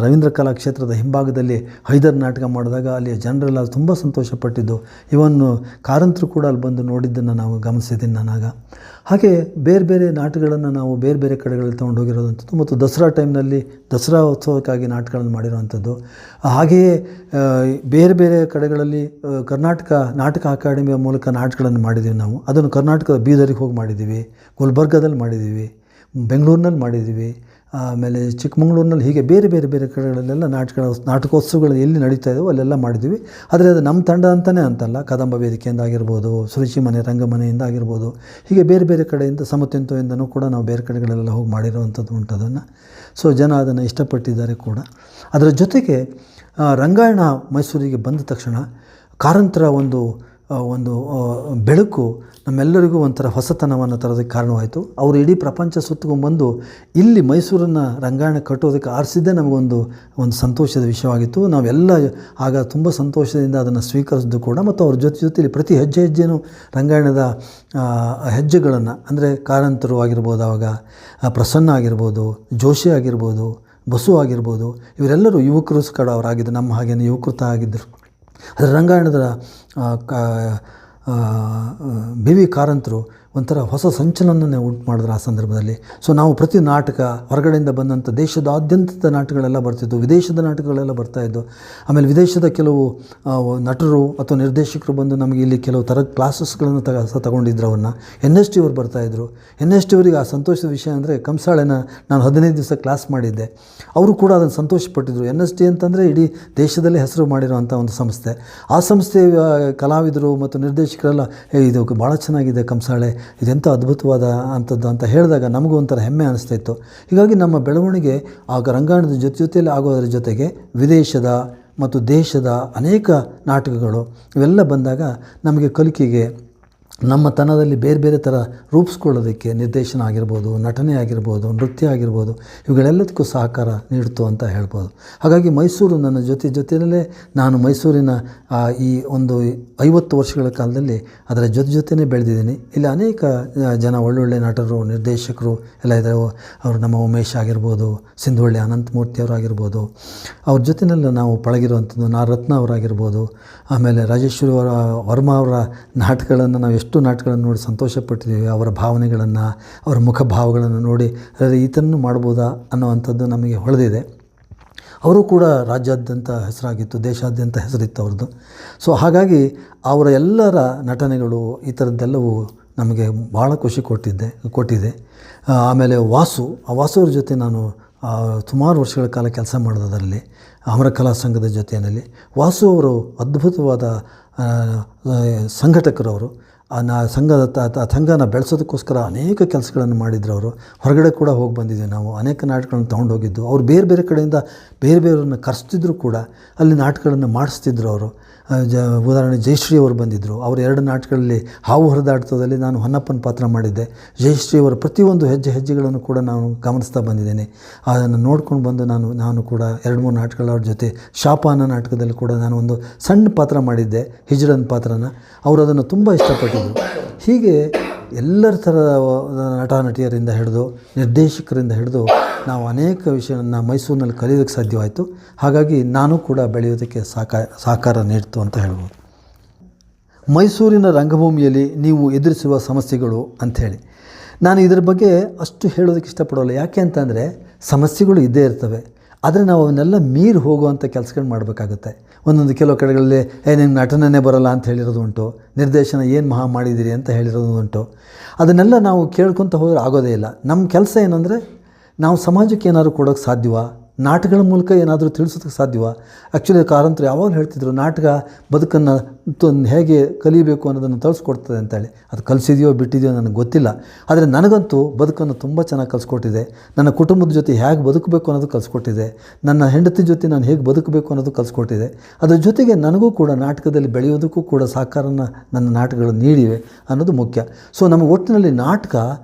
ರವೀಂದ್ರ ಕಲಾಕ್ಷೇತ್ರದ ಹಿಂಭಾಗದಲ್ಲಿ ಹೈದರ್ ನಾಟಕ ಮಾಡಿದಾಗ ಅಲ್ಲಿ ಜನರೆಲ್ಲ ತುಂಬ ಸಂತೋಷಪಟ್ಟಿದ್ದು, ಇವನ್ನು ಕಾರಂತರು ಕೂಡ ಅಲ್ಲಿ ಬಂದು ನೋಡಿದ್ದನ್ನು ನಾವು ಗಮನಿಸಿದ್ದೀನಿ ನಾನಾಗ. ಹಾಗೆ ಬೇರೆ ಬೇರೆ ನಾಟಕಗಳನ್ನು ನಾವು ಬೇರೆ ಬೇರೆ ಕಡೆಗಳಲ್ಲಿ ತೊಗೊಂಡು ಹೋಗಿರೋದಂಥದ್ದು ಮತ್ತು ದಸರಾ ಟೈಮ್ನಲ್ಲಿ ದಸರಾ ಉತ್ಸವಕ್ಕಾಗಿ ನಾಟಕಗಳನ್ನು ಮಾಡಿರೋವಂಥದ್ದು. ಹಾಗೆಯೇ ಬೇರೆ ಬೇರೆ ಕಡೆಗಳಲ್ಲಿ ಕರ್ನಾಟಕ ನಾಟಕ ಅಕಾಡೆಮಿಯ ಮೂಲಕ ನಾಟಕಗಳನ್ನು ಮಾಡಿದ್ದೀವಿ ನಾವು. ಅದನ್ನು ಕರ್ನಾಟಕದ ಬೀದರಿಗೆ ಹೋಗಿ ಮಾಡಿದ್ದೀವಿ, ಗುಲ್ಬರ್ಗದಲ್ಲಿ ಮಾಡಿದ್ದೀವಿ, ಬೆಂಗಳೂರಿನಲ್ಲಿ ಮಾಡಿದ್ದೀವಿ, ಆಮೇಲೆ ಚಿಕ್ಕಮಗಳೂರಿನಲ್ಲಿ, ಹೀಗೆ ಬೇರೆ ಬೇರೆ ಬೇರೆ ಕಡೆಗಳಲ್ಲೆಲ್ಲ ನಾಟಕೋತ್ಸವಗಳು ಎಲ್ಲಿ ನಡೀತಾ ಇದ್ದಾವೋ ಅಲ್ಲೆಲ್ಲ ಮಾಡಿದ್ದೀವಿ. ಆದರೆ ಅದು ನಮ್ಮ ತಂಡ ಅಂತಲೇ ಅಂತಲ್ಲ, ಕದಂಬ ವೇದಿಕೆಯಿಂದ ಆಗಿರ್ಬೋದು, ಸುರುಚಿ ಮನೆ ರಂಗಮನೆಯಿಂದ ಆಗಿರ್ಬೋದು, ಹೀಗೆ ಬೇರೆ ಬೇರೆ ಕಡೆಯಿಂದ ಸಮತೆಂತುವಿಂದನೂ ಕೂಡ ನಾವು ಬೇರೆ ಕಡೆಗಳೆಲ್ಲ ಹೋಗಿ ಮಾಡಿರೋವಂಥದ್ದು ಉಂಟದನ್ನು. ಸೊ ಜನ ಅದನ್ನು ಇಷ್ಟಪಟ್ಟಿದ್ದಾರೆ ಕೂಡ. ಅದರ ಜೊತೆಗೆ ರಂಗಾಯಣ ಮೈಸೂರಿಗೆ ಬಂದ ತಕ್ಷಣ ಕಾರಂತರ ಒಂದು ಬೆಳಕು ನಮ್ಮೆಲ್ಲರಿಗೂ ಒಂಥರ ಹೊಸತನವನ್ನು ತರೋದಕ್ಕೆ ಕಾರಣವಾಯಿತು. ಅವರು ಇಡೀ ಪ್ರಪಂಚ ಸುತ್ತಕೊಂಡ್ಬಂದು ಇಲ್ಲಿ ಮೈಸೂರನ್ನು ರಂಗಾಯಣ ಕಟ್ಟೋದಕ್ಕೆ ಆರಿಸಿದ್ದೇ ನಮಗೊಂದು ಸಂತೋಷದ ವಿಷಯವಾಗಿತ್ತು. ನಾವೆಲ್ಲ ಆಗ ತುಂಬ ಸಂತೋಷದಿಂದ ಅದನ್ನು ಸ್ವೀಕರಿಸಿದ್ದು ಕೂಡ. ಮತ್ತು ಅವ್ರ ಜೊತೆಯಲ್ಲಿ ಪ್ರತಿ ಹೆಜ್ಜೆನೂ ರಂಗಾಯಣದ ಹೆಜ್ಜೆಗಳನ್ನು, ಅಂದರೆ ಕಾರಂತರು ಆಗಿರ್ಬೋದು, ಆವಾಗ ಪ್ರಸನ್ನ ಆಗಿರ್ಬೋದು, ಜೋಶಿ ಆಗಿರ್ಬೋದು, ಬಸು ಆಗಿರ್ಬೋದು, ಇವರೆಲ್ಲರೂ ಯುವಕರು ಕಡ ಅವರಾಗಿದ್ದು, ನಮ್ಮ ಹಾಗೇನೆ ಯುವಕೃತ ಆಗಿದ್ದರು. ಅದರ ರಂಗಾಯಣದ ಬಿ ವಿ ಕಾರಂತರು ಒಂಥರ ಹೊಸ ಸಂಚಲನನೇ ಉಂಟು ಮಾಡಿದ್ರು ಆ ಸಂದರ್ಭದಲ್ಲಿ. ಸೊ ನಾವು ಪ್ರತಿ ನಾಟಕ ಹೊರಗಡೆಯಿಂದ ಬಂದಂಥ ದೇಶದಾದ್ಯಂತದ ನಾಟಕಗಳೆಲ್ಲ ಬರ್ತಿದ್ವು, ವಿದೇಶದ ನಾಟಕಗಳೆಲ್ಲ ಬರ್ತಾಯಿದ್ದು. ಆಮೇಲೆ ವಿದೇಶದ ಕೆಲವು ನಟರು ಅಥವಾ ನಿರ್ದೇಶಕರು ಬಂದು ನಮಗೆ ಇಲ್ಲಿ ಕೆಲವು ಥರ ಕ್ಲಾಸಸ್ಗಳನ್ನು ತಗೊಂಡಿದ್ರು. ಅವ್ರನ್ನ NST ಅವರು ಬರ್ತಾಯಿದ್ರು. NST ಅವರಿಗೆ ಆ ಸಂತೋಷದ ವಿಷಯ ಅಂದರೆ, ಕಂಸಾಳೆನ ನಾನು 15 ದಿವಸ ಕ್ಲಾಸ್ ಮಾಡಿದ್ದೆ, ಅವರು ಕೂಡ ಅದನ್ನು ಸಂತೋಷಪಟ್ಟಿದ್ದರು. NST ಅಂತಂದರೆ ಇಡೀ ದೇಶದಲ್ಲೇ ಹೆಸರು ಮಾಡಿರೋವಂಥ ಒಂದು ಸಂಸ್ಥೆ. ಆ ಸಂಸ್ಥೆಯ ಕಲಾವಿದರು ಮತ್ತು ನಿರ್ದೇಶಕರೆಲ್ಲ ಇದು ಭಾಳ ಚೆನ್ನಾಗಿದೆ ಕಂಸಾಳೆ, ಇದೆಂಥ ಅದ್ಭುತವಾದ ಅಂಥದ್ದು ಅಂತ ಹೇಳಿದಾಗ ನಮಗೂ ಒಂಥರ ಹೆಮ್ಮೆ ಅನಿಸ್ತಾಯಿತ್ತು. ಹೀಗಾಗಿ ನಮ್ಮ ಬೆಳವಣಿಗೆ ಆಗ ರಂಗಾಯಣದ ಜೊತೆಯಲ್ಲಿ ಆಗೋದರ ಜೊತೆಗೆ ವಿದೇಶದ ಮತ್ತು ದೇಶದ ಅನೇಕ ನಾಟಕಗಳು ಇವೆಲ್ಲ ಬಂದಾಗ ನಮಗೆ ಕಲಿಕೆಗೆ ನಮ್ಮ ತನದಲ್ಲಿ ಬೇರೆ ಬೇರೆ ಥರ ರೂಪಿಸ್ಕೊಳ್ಳೋದಕ್ಕೆ ನಿರ್ದೇಶನ ಆಗಿರ್ಬೋದು, ನಟನೆ ಆಗಿರ್ಬೋದು, ನೃತ್ಯ ಆಗಿರ್ಬೋದು, ಇವುಗಳೆಲ್ಲದಕ್ಕೂ ಸಹಕಾರ ನೀಡ್ತು ಅಂತ ಹೇಳ್ಬೋದು. ಹಾಗಾಗಿ ಮೈಸೂರು ನನ್ನ ಜೊತೆಯಲ್ಲೇ ನಾನು ಮೈಸೂರಿನ ಈ ಒಂದು 50 ವರ್ಷಗಳ ಕಾಲದಲ್ಲಿ ಅದರ ಜೊತೆನೇ ಬೆಳೆದಿದ್ದೀನಿ. ಇಲ್ಲಿ ಅನೇಕ ಜನ ಒಳ್ಳೊಳ್ಳೆ ನಟರು, ನಿರ್ದೇಶಕರು ಎಲ್ಲ ಇದ್ದಾರೆ. ಅವರು ನಮ್ಮ ಉಮೇಶ್ ಆಗಿರ್ಬೋದು, ಸಿಂಧುವಳ್ಳಿ ಅನಂತಮೂರ್ತಿ ಅವರಾಗಿರ್ಬೋದು, ಅವ್ರ ಜೊತೆನೆಲ್ಲ ನಾವು ಪಳಗಿರುವಂಥದ್ದು, ರತ್ನ ಅವರಾಗಿರ್ಬೋದು, ಆಮೇಲೆ ರಾಜೇಶ್ವರಿ ವರ್ಮ ಅವರ ನಾಟಕಗಳನ್ನು ನಾವು ಎಷ್ಟು ನಾಟಕಗಳನ್ನು ನೋಡಿ ಸಂತೋಷಪಟ್ಟಿದ್ದೀವಿ. ಅವರ ಭಾವನೆಗಳನ್ನು, ಅವರ ಮುಖಭಾವಗಳನ್ನು ನೋಡಿ ಈತನೂ ಮಾಡ್ಬೋದಾ ಅನ್ನೋವಂಥದ್ದು ನಮಗೆ ಹೊಳೆದಿದೆ. ಅವರು ಕೂಡ ರಾಜ್ಯಾದ್ಯಂತ ಹೆಸರಾಗಿತ್ತು, ದೇಶಾದ್ಯಂತ ಹೆಸರಿತ್ತು ಅವ್ರದ್ದು. ಸೊ ಹಾಗಾಗಿ ಅವರ ಎಲ್ಲರ ನಟನೆಗಳು ಈ ಥರದ್ದೆಲ್ಲವೂ ನಮಗೆ ಭಾಳ ಖುಷಿ ಕೊಟ್ಟಿದೆ. ಆಮೇಲೆ ವಾಸುವ್ರ ಜೊತೆ ನಾನು ಸುಮಾರು ವರ್ಷಗಳ ಕಾಲ ಕೆಲಸ ಮಾಡೋದರಲ್ಲಿ ಅಮರ ಕಲಾ ಸಂಘದ ಜೊತೆಯಲ್ಲಿ. ವಾಸು ಅವರು ಅದ್ಭುತವಾದ ಸಂಘಟಕರು. ಅವರು ಸಂಘನ ಬೆಳೆಸೋದಕ್ಕೋಸ್ಕರ ಅನೇಕ ಕೆಲಸಗಳನ್ನು ಮಾಡಿದ್ರು. ಅವರು ಹೊರಗಡೆ ಕೂಡ ಹೋಗಿ ಬಂದಿದ್ದೀವಿ ನಾವು, ಅನೇಕ ನಾಟಕಗಳನ್ನು ತೊಗೊಂಡೋಗಿದ್ದು. ಅವರು ಬೇರೆ ಬೇರೆ ಕಡೆಯಿಂದ ಬೇರೆಯವ್ರನ್ನ ಕರೆಸ್ತಿದ್ರು ಕೂಡ, ಅಲ್ಲಿ ನಾಟಕಗಳನ್ನು ಮಾಡಿಸ್ತಿದ್ರು ಅವರು. ಉದಾಹರಣೆ ಜಯಶ್ರೀ ಅವರು ಬಂದಿದ್ದರು. ಅವರು 2 ನಾಟಕಗಳಲ್ಲಿ ಹಾವು ಹೊರದಾಡ್ತದಲ್ಲಿ ನಾನು ಹೊನ್ನಪ್ಪನ ಪಾತ್ರ ಮಾಡಿದ್ದೆ. ಜಯಶ್ರೀ ಅವರ ಪ್ರತಿಯೊಂದು ಹೆಜ್ಜೆಗಳನ್ನು ಕೂಡ ನಾನು ಗಮನಿಸ್ತಾ ಬಂದಿದ್ದೇನೆ. ಅದನ್ನು ನೋಡ್ಕೊಂಡು ಬಂದು ನಾನು ಕೂಡ 2-3 ನಾಟಕಗಳ ಅವ್ರ ಜೊತೆ, ಶಾಪ ಅನ್ನೋ ನಾಟಕದಲ್ಲಿ ಕೂಡ ನಾನು ಒಂದು ಸಣ್ಣ ಪಾತ್ರ ಮಾಡಿದ್ದೆ, ಹಿಜ್ರನ್ ಪಾತ್ರನ. ಅವರು ಅದನ್ನು ತುಂಬ ಇಷ್ಟಪಟ್ಟಿದ್ದರು. ಹೀಗೆ ಎಲ್ಲರ ಥರದ ನಟ ನಟಿಯರಿಂದ ಹಿಡಿದು ನಿರ್ದೇಶಕರಿಂದ ಹಿಡಿದು ನಾವು ಅನೇಕ ವಿಷಯವನ್ನು ಮೈಸೂರಿನಲ್ಲಿ ಕಲಿಯೋದಕ್ಕೆ ಸಾಧ್ಯವಾಯಿತು. ಹಾಗಾಗಿ ನಾನು ಕೂಡ ಬೆಳೆಯೋದಕ್ಕೆ ಸಹಕಾರ ನೀಡ್ತು ಅಂತ ಹೇಳ್ಬೋದು. ಮೈಸೂರಿನ ರಂಗಭೂಮಿಯಲ್ಲಿ ನೀವು ಎದುರಿಸುವ ಸಮಸ್ಯೆಗಳು ಅಂಥೇಳಿ ನಾನು ಇದರ ಬಗ್ಗೆ ಅಷ್ಟು ಹೇಳೋದಕ್ಕೆ ಇಷ್ಟಪಡೋಲ್ಲ. ಯಾಕೆ ಅಂತಂದರೆ ಸಮಸ್ಯೆಗಳು ಇದ್ದೇ ಇರ್ತವೆ. ಆದರೆ ನಾವು ಅವನ್ನೆಲ್ಲ ಮೀರಿ ಹೋಗುವಂಥ ಕೆಲಸಗಳು ಮಾಡಬೇಕಾಗುತ್ತೆ. ಒಂದೊಂದು ಕೆಲವು ಕಡೆಗಳಲ್ಲಿ ನಿಮ್ಗೆ ನಟನೆಯೇ ಬರೋಲ್ಲ ಅಂತ ಹೇಳಿರೋದು ಉಂಟು, ನಿರ್ದೇಶನ ಏನು ಮಹಾ ಮಾಡಿದ್ದೀರಿ ಅಂತ ಹೇಳಿರೋದು ಉಂಟು. ಅದನ್ನೆಲ್ಲ ನಾವು ಕೇಳ್ಕೊತ ಹೋದರೆ ಆಗೋದೇ ಇಲ್ಲ. ನಮ್ಮ ಕೆಲಸ ಏನಂದರೆ ನಾವು ಸಮಾಜಕ್ಕೆ ಏನಾದರೂ ಕೊಡೋಕ್ಕೆ ಸಾಧ್ಯವಾ, ನಾಟಕಗಳ ಮೂಲಕ ಏನಾದರೂ ತಿಳಿಸೋದಕ್ಕೆ ಸಾಧ್ಯವಾ. ಆ್ಯಕ್ಚುಲಿ ಕಾರಂತರು ಯಾವಾಗಲೂ ಹೇಳ್ತಿದ್ರು, ನಾಟಕ ಬದುಕನ್ನು ಹೇಗೆ ಕಲಿಬೇಕು ಅನ್ನೋದನ್ನು ತಳಿಸ್ಕೊಡ್ತದೆ ಅಂತೇಳಿ. ಅದು ಕಲಿಸಿದೆಯೋ ಬಿಟ್ಟಿದೆಯೋ ನನಗೆ ಗೊತ್ತಿಲ್ಲ, ಆದರೆ ನನಗಂತೂ ಬದುಕನ್ನು ತುಂಬ ಚೆನ್ನಾಗಿ ಕಲಿಸ್ಕೊಟ್ಟಿದೆ. ನನ್ನ ಕುಟುಂಬದ ಜೊತೆ ಹೇಗೆ ಬದುಕಬೇಕು ಅನ್ನೋದು ಕಲಿಸ್ಕೊಟ್ಟಿದೆ, ನನ್ನ ಹೆಂಡತಿ ಜೊತೆ ನಾನು ಹೇಗೆ ಬದುಕಬೇಕು ಅನ್ನೋದು ಕಲಿಸ್ಕೊಟ್ಟಿದೆ. ಅದರ ಜೊತೆಗೆ ನನಗೂ ಕೂಡ ನಾಟಕದಲ್ಲಿ ಬೆಳೆಯೋದಕ್ಕೂ ಕೂಡ ಸಹಕಾರನ ನನ್ನ ನಾಟಕಗಳು ನೀಡಿವೆ ಅನ್ನೋದು ಮುಖ್ಯ. ಸೊ ನಮ್ಮ ಒಟ್ಟಿನಲ್ಲಿ ನಾಟಕ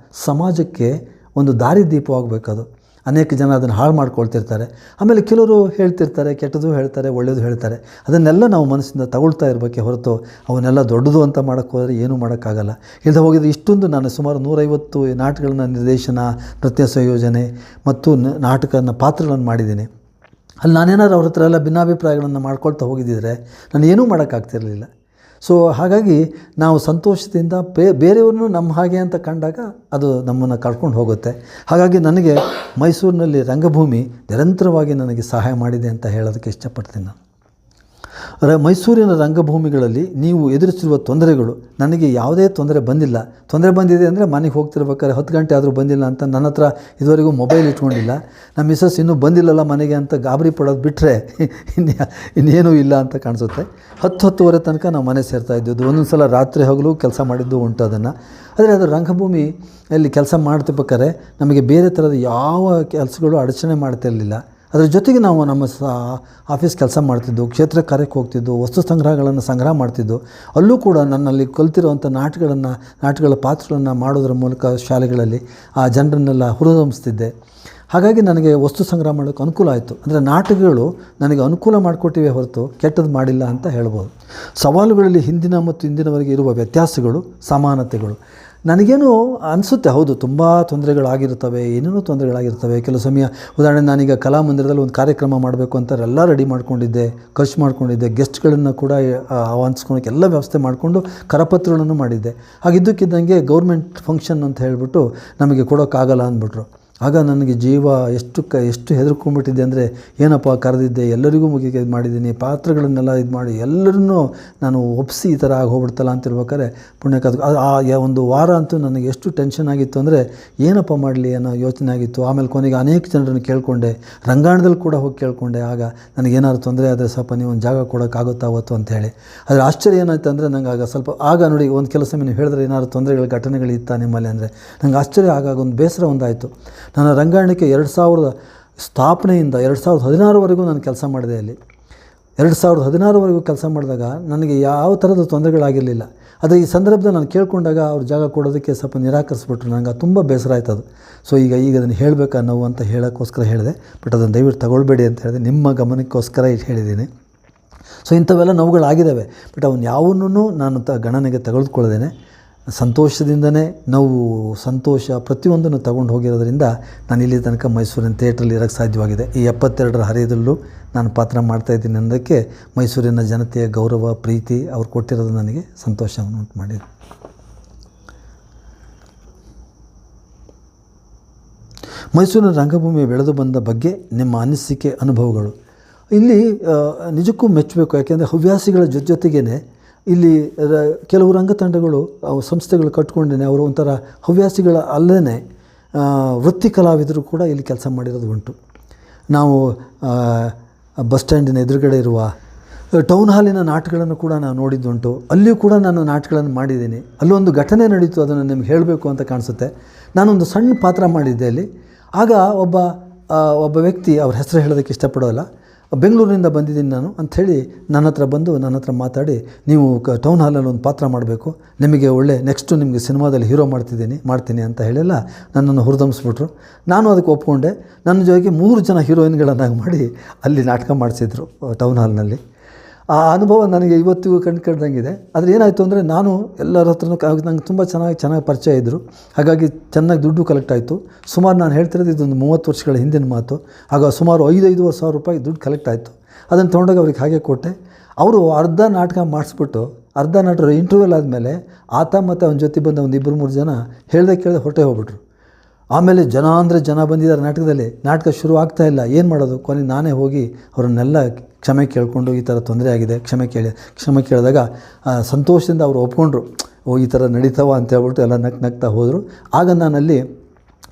ಸಮಾಜಕ್ಕೆ ಒಂದು ದಾರಿದೀಪವಾಗಬೇಕದು. ಅನೇಕ ಜನ ಅದನ್ನು ಹಾಳು ಮಾಡ್ಕೊಳ್ತಿರ್ತಾರೆ. ಆಮೇಲೆ ಕೆಲವರು ಹೇಳ್ತಿರ್ತಾರೆ, ಕೆಟ್ಟದ್ದು ಹೇಳ್ತಾರೆ, ಒಳ್ಳೆಯದು ಹೇಳ್ತಾರೆ. ಅದನ್ನೆಲ್ಲ ನಾವು ಮನಸ್ಸಿಂದ ತಗೊಳ್ತಾ ಇರಬೇಕೆ ಹೊರತು ಅವನ್ನೆಲ್ಲ ದೊಡ್ಡದು ಅಂತ ಮಾಡೋಕ್ಕೆ ಹೋದರೆ ಏನೂ ಮಾಡೋಕ್ಕಾಗಲ್ಲ. ಇಲ್ಲದೆ ಹೋಗಿದ್ರೆ ಇಷ್ಟೊಂದು ನಾನು ಸುಮಾರು 150 ನಾಟಕಗಳನ್ನ ನಿರ್ದೇಶನ, ನೃತ್ಯ ಸಂಯೋಜನೆ ಮತ್ತು ನಾಟಕನ ಪಾತ್ರಗಳನ್ನು ಮಾಡಿದ್ದೀನಿ. ಅಲ್ಲಿ ನಾನೇನಾದ್ರು ಅವ್ರ ಹತ್ರ ಎಲ್ಲ ಭಿನ್ನಾಭಿಪ್ರಾಯಗಳನ್ನು ಮಾಡ್ಕೊಳ್ತಾ ಹೋಗಿದ್ದಿದ್ರೆ ನಾನು ಏನೂ ಮಾಡೋಕ್ಕಾಗ್ತಿರಲಿಲ್ಲ. ಸೊ ಹಾಗಾಗಿ ನಾವು ಸಂತೋಷದಿಂದ ಬೇರೆಯವ್ರನ್ನೂ ನಮ್ಮ ಹಾಗೆ ಅಂತ ಕಂಡಾಗ ಅದು ನಮ್ಮನ್ನು ಕರ್ಕೊಂಡು ಹೋಗುತ್ತೆ. ಹಾಗಾಗಿ ನನಗೆ ಮೈಸೂರಿನಲ್ಲಿ ರಂಗಭೂಮಿ ನಿರಂತರವಾಗಿ ನನಗೆ ಸಹಾಯ ಮಾಡಿದೆ ಅಂತ ಹೇಳೋದಕ್ಕೆ ಇಷ್ಟಪಡ್ತೀನಿ. ನಾನು ಮೈಸೂರಿನ ರಂಗಭೂಮಿಗಳಲ್ಲಿ ನೀವು ಎದುರಿಸಿರುವ ತೊಂದರೆಗಳು, ನನಗೆ ಯಾವುದೇ ತೊಂದರೆ ಬಂದಿಲ್ಲ. ತೊಂದರೆ ಬಂದಿದೆ ಅಂದರೆ ಮನೆಗೆ ಹೋಗ್ತಿರ್ಬೇಕಾದ್ರೆ 10 ಗಂಟೆ ಆದರೂ ಬಂದಿಲ್ಲ ಅಂತ ನನ್ನ ಹತ್ರ ಇದುವರೆಗೂ ಮೊಬೈಲ್ ಇಟ್ಕೊಂಡಿಲ್ಲ. ನಮ್ಮ ಮಿಸಸ್ ಇನ್ನೂ ಬಂದಿಲ್ಲಲ್ಲ ಮನೆಗೆ ಅಂತ ಗಾಬರಿ ಪಡೋದು ಬಿಟ್ಟರೆ ಇನ್ನೇನೂ ಇಲ್ಲ ಅಂತ ಕಾಣಿಸುತ್ತೆ. 10-10:30 ತನಕ ನಾವು ಮನೆ ಸೇರ್ತಾ ಇದ್ದದ್ದು. ಒಂದೊಂದು ಸಲ ರಾತ್ರಿ ಹಗಲು ಕೆಲಸ ಮಾಡಿದ್ದು ಉಂಟು ಅದನ್ನು. ಆದರೆ ಅದು ರಂಗಭೂಮಿಯಲ್ಲಿ ಕೆಲಸ ಮಾಡ್ತಿರ್ಬೇಕಾದ್ರೆ ನಮಗೆ ಬೇರೆ ಥರದ ಯಾವ ಕೆಲಸಗಳು ಅಡಚಣೆ ಮಾಡ್ತಿರಲಿಲ್ಲ. ಅದರ ಜೊತೆಗೆ ನಾವು ನಮ್ಮ ಆಫೀಸ್ ಕೆಲಸ ಮಾಡ್ತಿದ್ದು, ಕ್ಷೇತ್ರ ಕಾರ್ಯಕ್ಕೆ ಹೋಗ್ತಿದ್ದು, ವಸ್ತು ಸಂಗ್ರಹಗಳನ್ನು ಸಂಗ್ರಹ ಮಾಡ್ತಿದ್ದು. ಅಲ್ಲೂ ಕೂಡ ನನ್ನಲ್ಲಿ ಕಲ್ತಿರುವಂಥ ನಾಟಕಗಳ ಪಾತ್ರಗಳನ್ನು ಮಾಡೋದ್ರ ಮೂಲಕ ಶಾಲೆಗಳಲ್ಲಿ ಆ ಜನರನ್ನೆಲ್ಲ ಹುರಿದುಂಬಿಸ್ತಿದ್ದೆ. ಹಾಗಾಗಿ ನನಗೆ ವಸ್ತು ಸಂಗ್ರಹ ಮಾಡೋಕ್ಕೆ ಅನುಕೂಲ ಆಯಿತು. ಅಂದರೆ ನಾಟಕಗಳು ನನಗೆ ಅನುಕೂಲ ಮಾಡಿಕೊಟ್ಟಿವೆ ಹೊರತು ಕೆಟ್ಟದ್ದು ಮಾಡಿಲ್ಲ ಅಂತ ಹೇಳ್ಬೋದು. ಸವಾಲುಗಳಲ್ಲಿ ಹಿಂದಿನ ಮತ್ತು ಇಂದಿನವರೆಗೆ ಇರುವ ವ್ಯತ್ಯಾಸಗಳು, ಸಮಾನತೆಗಳು ನನಗೇನು ಅನಿಸುತ್ತೆ. ಹೌದು, ತುಂಬ ತೊಂದರೆಗಳಾಗಿರ್ತವೆ, ಏನೇನೋ ತೊಂದರೆಗಳಾಗಿರ್ತವೆ. ಕೆಲವು ಸಮಯ ಉದಾಹರಣೆ, ನಾನೀಗ ಕಲಾಮಂದಿರದಲ್ಲಿ ಒಂದು ಕಾರ್ಯಕ್ರಮ ಮಾಡಬೇಕು ಅಂತ ಎಲ್ಲ ರೆಡಿ ಮಾಡ್ಕೊಂಡಿದ್ದೆ, ಖರ್ಚು ಮಾಡ್ಕೊಂಡಿದ್ದೆ, ಗೆಸ್ಟ್ಗಳನ್ನು ಕೂಡ ಆಹ್ವಾನಿಸ್ಕೊಳಕ್ಕೆ ಎಲ್ಲ ವ್ಯವಸ್ಥೆ ಮಾಡಿಕೊಂಡು ಕರಪತ್ರಗಳನ್ನು ಮಾಡಿದ್ದೆ. ಹಾಗಿದ್ದಕ್ಕಿದ್ದಂಗೆ ಗೌರ್ಮೆಂಟ್ ಫಂಕ್ಷನ್ ಅಂತ ಹೇಳಿಬಿಟ್ಟು ನಮಗೆ ಕೊಡೋಕ್ಕಾಗಲ್ಲ ಅಂದ್ಬಿಟ್ರು. ಆಗ ನನಗೆ ಜೀವ ಎಷ್ಟು ಹೆದರ್ಕೊಂಡ್ಬಿಟ್ಟಿದ್ದೆ ಅಂದರೆ, ಏನಪ್ಪ ಕರೆದಿದ್ದೆ, ಎಲ್ಲರಿಗೂ ಮಾಡಿದ್ದೀನಿ, ಪಾತ್ರಗಳನ್ನೆಲ್ಲ ಮಾಡಿ ಎಲ್ಲರನ್ನೂ ನಾನು ಒಪ್ಪಿಸಿ ಈ ಥರ ಆಗಿ ಹೋಗ್ಬಿಡ್ತಲ್ಲ ಅಂತಿರ್ಬೇಕಾದ್ರೆ ಪುಣ್ಯಕ್ಕೆ ಆ ಒಂದು ವಾರ ಅಂತೂ ನನಗೆ ಎಷ್ಟು ಟೆನ್ಷನ್ ಆಗಿತ್ತು ಅಂದರೆ ಏನಪ್ಪ ಮಾಡಲಿ ಅನ್ನೋ ಯೋಚನೆ ಆಗಿತ್ತು. ಆಮೇಲೆ ಕೊನೆಗೆ ಅನೇಕ ಜನರನ್ನು ಕೇಳಿಕೊಂಡೆ, ರಂಗಾಯಣದಲ್ಲಿ ಕೂಡ ಹೋಗಿ ಕೇಳಿಕೊಂಡೆ. ಆಗ ನನಗೇನಾದ್ರು ತೊಂದರೆ ಆದರೆ ಸ್ವಲ್ಪ ನೀವು ಒಂದು ಜಾಗ ಕೊಡೋಕ್ಕಾಗುತ್ತಾ ಅವತ್ತು ಅಂಥೇಳಿ. ಆದರೆ ಆಶ್ಚರ್ಯ ಏನಾಯ್ತು ಅಂದರೆ, ನಂಗೆ ಆಗ ನೋಡಿ ಒಂದು ಕೆಲಸ ನೀವು ಹೇಳಿದ್ರೆ ಏನಾದ್ರು ತೊಂದರೆಗಳು ಘಟನೆಗಳಿತ್ತ ನಿಮ್ಮಲ್ಲಿ ಅಂದರೆ ನಂಗೆ ಆಶ್ಚರ್ಯ. ಆಗಾಗ ಒಂದು ಬೇಸರ ಒಂದಾಯಿತು. ನನ್ನ ರಂಗಾಯಣಕ್ಕೆ 2000 ಸ್ಥಾಪನೆಯಿಂದ 2016ವರೆಗೂ ನಾನು ಕೆಲಸ ಮಾಡಿದೆ. ಅಲ್ಲಿ 2016ವರೆಗೂ ಕೆಲಸ ಮಾಡಿದಾಗ ನನಗೆ ಯಾವ ಥರದ ತೊಂದರೆಗಳಾಗಿರಲಿಲ್ಲ. ಆದರೆ ಈ ಸಂದರ್ಭದಲ್ಲಿ ನಾನು ಕೇಳಿಕೊಂಡಾಗ ಅವ್ರ ಜಾಗ ಕೊಡೋದಕ್ಕೆ ಸ್ವಲ್ಪ ನಿರಾಕರಿಸ್ಬಿಟ್ರು. ನನಗೆ ತುಂಬ ಬೇಸರ ಆಯ್ತು ಅದು. ಸೊ ಈಗ ಅದನ್ನು ಹೇಳಬೇಕಾ ನಾವು ಅಂತ ಹೇಳೋಕ್ಕೋಸ್ಕರ ಹೇಳಿದೆ. ಬಟ್ ಅದನ್ನು ದಯವಿಟ್ಟು ತಗೊಳ್ಬೇಡಿ ಅಂತ ಹೇಳಿದೆ, ನಿಮ್ಮ ಗಮನಕ್ಕೋಸ್ಕರ ಹೇಳಿದ್ದೀನಿ. ಸೊ ಇಂಥವೆಲ್ಲ ನೋವುಗಳಾಗಿದ್ದಾವೆ. ಬಟ್ ಅವನ್ನ ಯಾವನ್ನೂ ನಾನು ಗಣನೆಗೆ ತೆಗೆದುಕೊಳ್ಳದೇನೆ ಸಂತೋಷದಿಂದನೇ ನೋವು, ಸಂತೋಷ ಪ್ರತಿಯೊಂದನ್ನು ತಗೊಂಡು ಹೋಗಿರೋದ್ರಿಂದ ನಾನು ಇಲ್ಲಿ ತನಕ ಮೈಸೂರಿನ ಥಿಯೇಟ್ರಲ್ಲಿ ಇರೋಕ್ಕೆ ಸಾಧ್ಯವಾಗಿದೆ. ಈ 72ರ ಹರೆಯದಲ್ಲೂ ನಾನು ಪಾತ್ರ ಮಾಡ್ತಾಯಿದ್ದೀನಿ ಅನ್ನೋದಕ್ಕೆ ಮೈಸೂರಿನ ಜನತೆಯ ಗೌರವ, ಪ್ರೀತಿ ಅವ್ರು ಕೊಟ್ಟಿರೋದು ನನಗೆ ಸಂತೋಷವನ್ನು ಉಂಟು ಮಾಡಿದೆ. ಮೈಸೂರಿನ ರಂಗಭೂಮಿ ಬೆಳೆದು ಬಂದ ಬಗ್ಗೆ ನಿಮ್ಮ ಅನಿಸಿಕೆ, ಅನುಭವಗಳು. ಇಲ್ಲಿ ನಿಜಕ್ಕೂ ಮೆಚ್ಚಬೇಕು. ಯಾಕೆಂದರೆ ಹವ್ಯಾಸಿಗಳ ಜೊತೆಗೇ ಇಲ್ಲಿ ಕೆಲವು ರಂಗತಂಡಗಳು, ಸಂಸ್ಥೆಗಳು ಕಟ್ಕೊಂಡೇ ಅವರು ಒಂಥರ ಹವ್ಯಾಸಿಗಳ ಅಲ್ಲೇ ವೃತ್ತಿ ಕಲಾವಿದರು ಕೂಡ ಇಲ್ಲಿ ಕೆಲಸ ಮಾಡಿರೋದು ಉಂಟು. ನಾವು ಬಸ್ ಸ್ಟ್ಯಾಂಡಿನ ಎದುರುಗಡೆ ಇರುವ ಟೌನ್ ಹಾಲಿನ ನಾಟಕಗಳನ್ನು ಕೂಡ ನಾನು ನೋಡಿದ್ದುಂಟು. ಅಲ್ಲಿಯೂ ಕೂಡ ನಾನು ನಾಟಕಗಳನ್ನು ಮಾಡಿದ್ದೀನಿ. ಅಲ್ಲೊಂದು ಘಟನೆ ನಡೀತು, ಅದನ್ನು ನಿಮ್ಗೆ ಹೇಳಬೇಕು ಅಂತ ಕಾಣಿಸುತ್ತೆ. ನಾನೊಂದು ಸಣ್ಣ ಪಾತ್ರ ಮಾಡಿದ್ದೆ ಅಲ್ಲಿ. ಆಗ ಒಬ್ಬ ವ್ಯಕ್ತಿ, ಅವ್ರ ಹೆಸರು ಹೇಳೋದಕ್ಕೆ ಇಷ್ಟಪಡೋಲ್ಲ, ಬೆಂಗಳೂರಿನಿಂದ ಬಂದಿದ್ದೀನಿ ನಾನು ಅಂಥೇಳಿ ನನ್ನ ಹತ್ರ ಮಾತಾಡಿ, ನೀವು ಟೌನ್ ಹಾಲಲ್ಲಿ ಒಂದು ಪಾತ್ರ ಮಾಡಬೇಕು, ನಿಮಗೆ ನೆಕ್ಸ್ಟು ನಿಮಗೆ ಸಿನಿಮಾದಲ್ಲಿ ಹೀರೋ ಮಾಡ್ತೀನಿ ಅಂತ ಹೇಳಿಲ್ಲ ನನ್ನನ್ನು ಹುರಿದುಂಬಿಸ್ಬಿಟ್ರು. ನಾನು ಅದಕ್ಕೆ ಒಪ್ಕೊಂಡೆ. ನನ್ನ ಜೊತೆಗೆ 3 ಜನ ಹೀರೋಯಿನ್ಗಳನ್ನಾಗಿ ಮಾಡಿ ಅಲ್ಲಿ ನಾಟಕ ಮಾಡಿಸಿದ್ರು ಟೌನ್ ಹಾಲ್ನಲ್ಲಿ. ಆ ಅನುಭವ ನನಗೆ ಇವತ್ತಿಗೂ ಕಂಡ್ದಂಗಿದೆ. ಆದರೆ ಏನಾಯಿತು ಅಂದರೆ, ನಾನು ಎಲ್ಲರ ಹತ್ರನೂ ನಂಗೆ ತುಂಬ ಚೆನ್ನಾಗಿ ಪರಿಚಯ ಇದ್ದರು. ಹಾಗಾಗಿ ಚೆನ್ನಾಗಿ ದುಡ್ಡು ಕಲೆಕ್ಟ್ ಆಯಿತು. ಸುಮಾರು ನಾನು ಹೇಳ್ತಿರೋದು ಇದೊಂದು 30 ವರ್ಷಗಳ ಹಿಂದಿನ ಮಾತು. ಆಗ ಸುಮಾರು 5,500 ಸಾವಿರ ರೂಪಾಯಿ ದುಡ್ಡು ಕಲೆಕ್ಟ್ ಆಯಿತು. ಅದನ್ನು ತೊಗೊಂಡಾಗ ಅವ್ರಿಗೆ ಹಾಗೆ ಕೊಟ್ಟೆ. ಅವರು ಅರ್ಧ ನಾಟಕ ಮಾಡಿಸ್ಬಿಟ್ಟು, ಅರ್ಧ ನಾಟಕ ಇಂಟರ್ವ್ಯೂಲ್ ಆದಮೇಲೆ ಆತ ಮತ್ತು ಅವನ ಜೊತೆ ಬಂದ ಒಂದು 2-3 ಜನ ಕೇಳದೆ ಹೊರಟೆ ಹೋಗ್ಬಿಟ್ರು. ಆಮೇಲೆ ಜನ ಅಂದರೆ ಜನ ಬಂದಿದ್ದಾರೆ ನಾಟಕದಲ್ಲಿ. ನಾಟಕ ಶುರು ಆಗ್ತಾ ಇಲ್ಲ, ಏನು ಮಾಡೋದು? ಕೊನೆಗೆ ನಾನೇ ಹೋಗಿ ಅವರನ್ನೆಲ್ಲ ಕ್ಷಮೆ ಕೇಳಿಕೊಂಡು ಈ ಥರ ತೊಂದರೆ ಆಗಿದೆ ಕ್ಷಮೆ ಕೇಳಿದಾಗ ಸಂತೋಷದಿಂದ ಅವರು ಒಪ್ಕೊಂಡ್ರು. ಓ ಈ ಥರ ನಡೀತಾವ ಅಂತ ಹೇಳ್ಬಿಟ್ಟು ಎಲ್ಲ ನಗ್ತಾ ಹೋದರು. ಆಗ ನಾನಲ್ಲಿ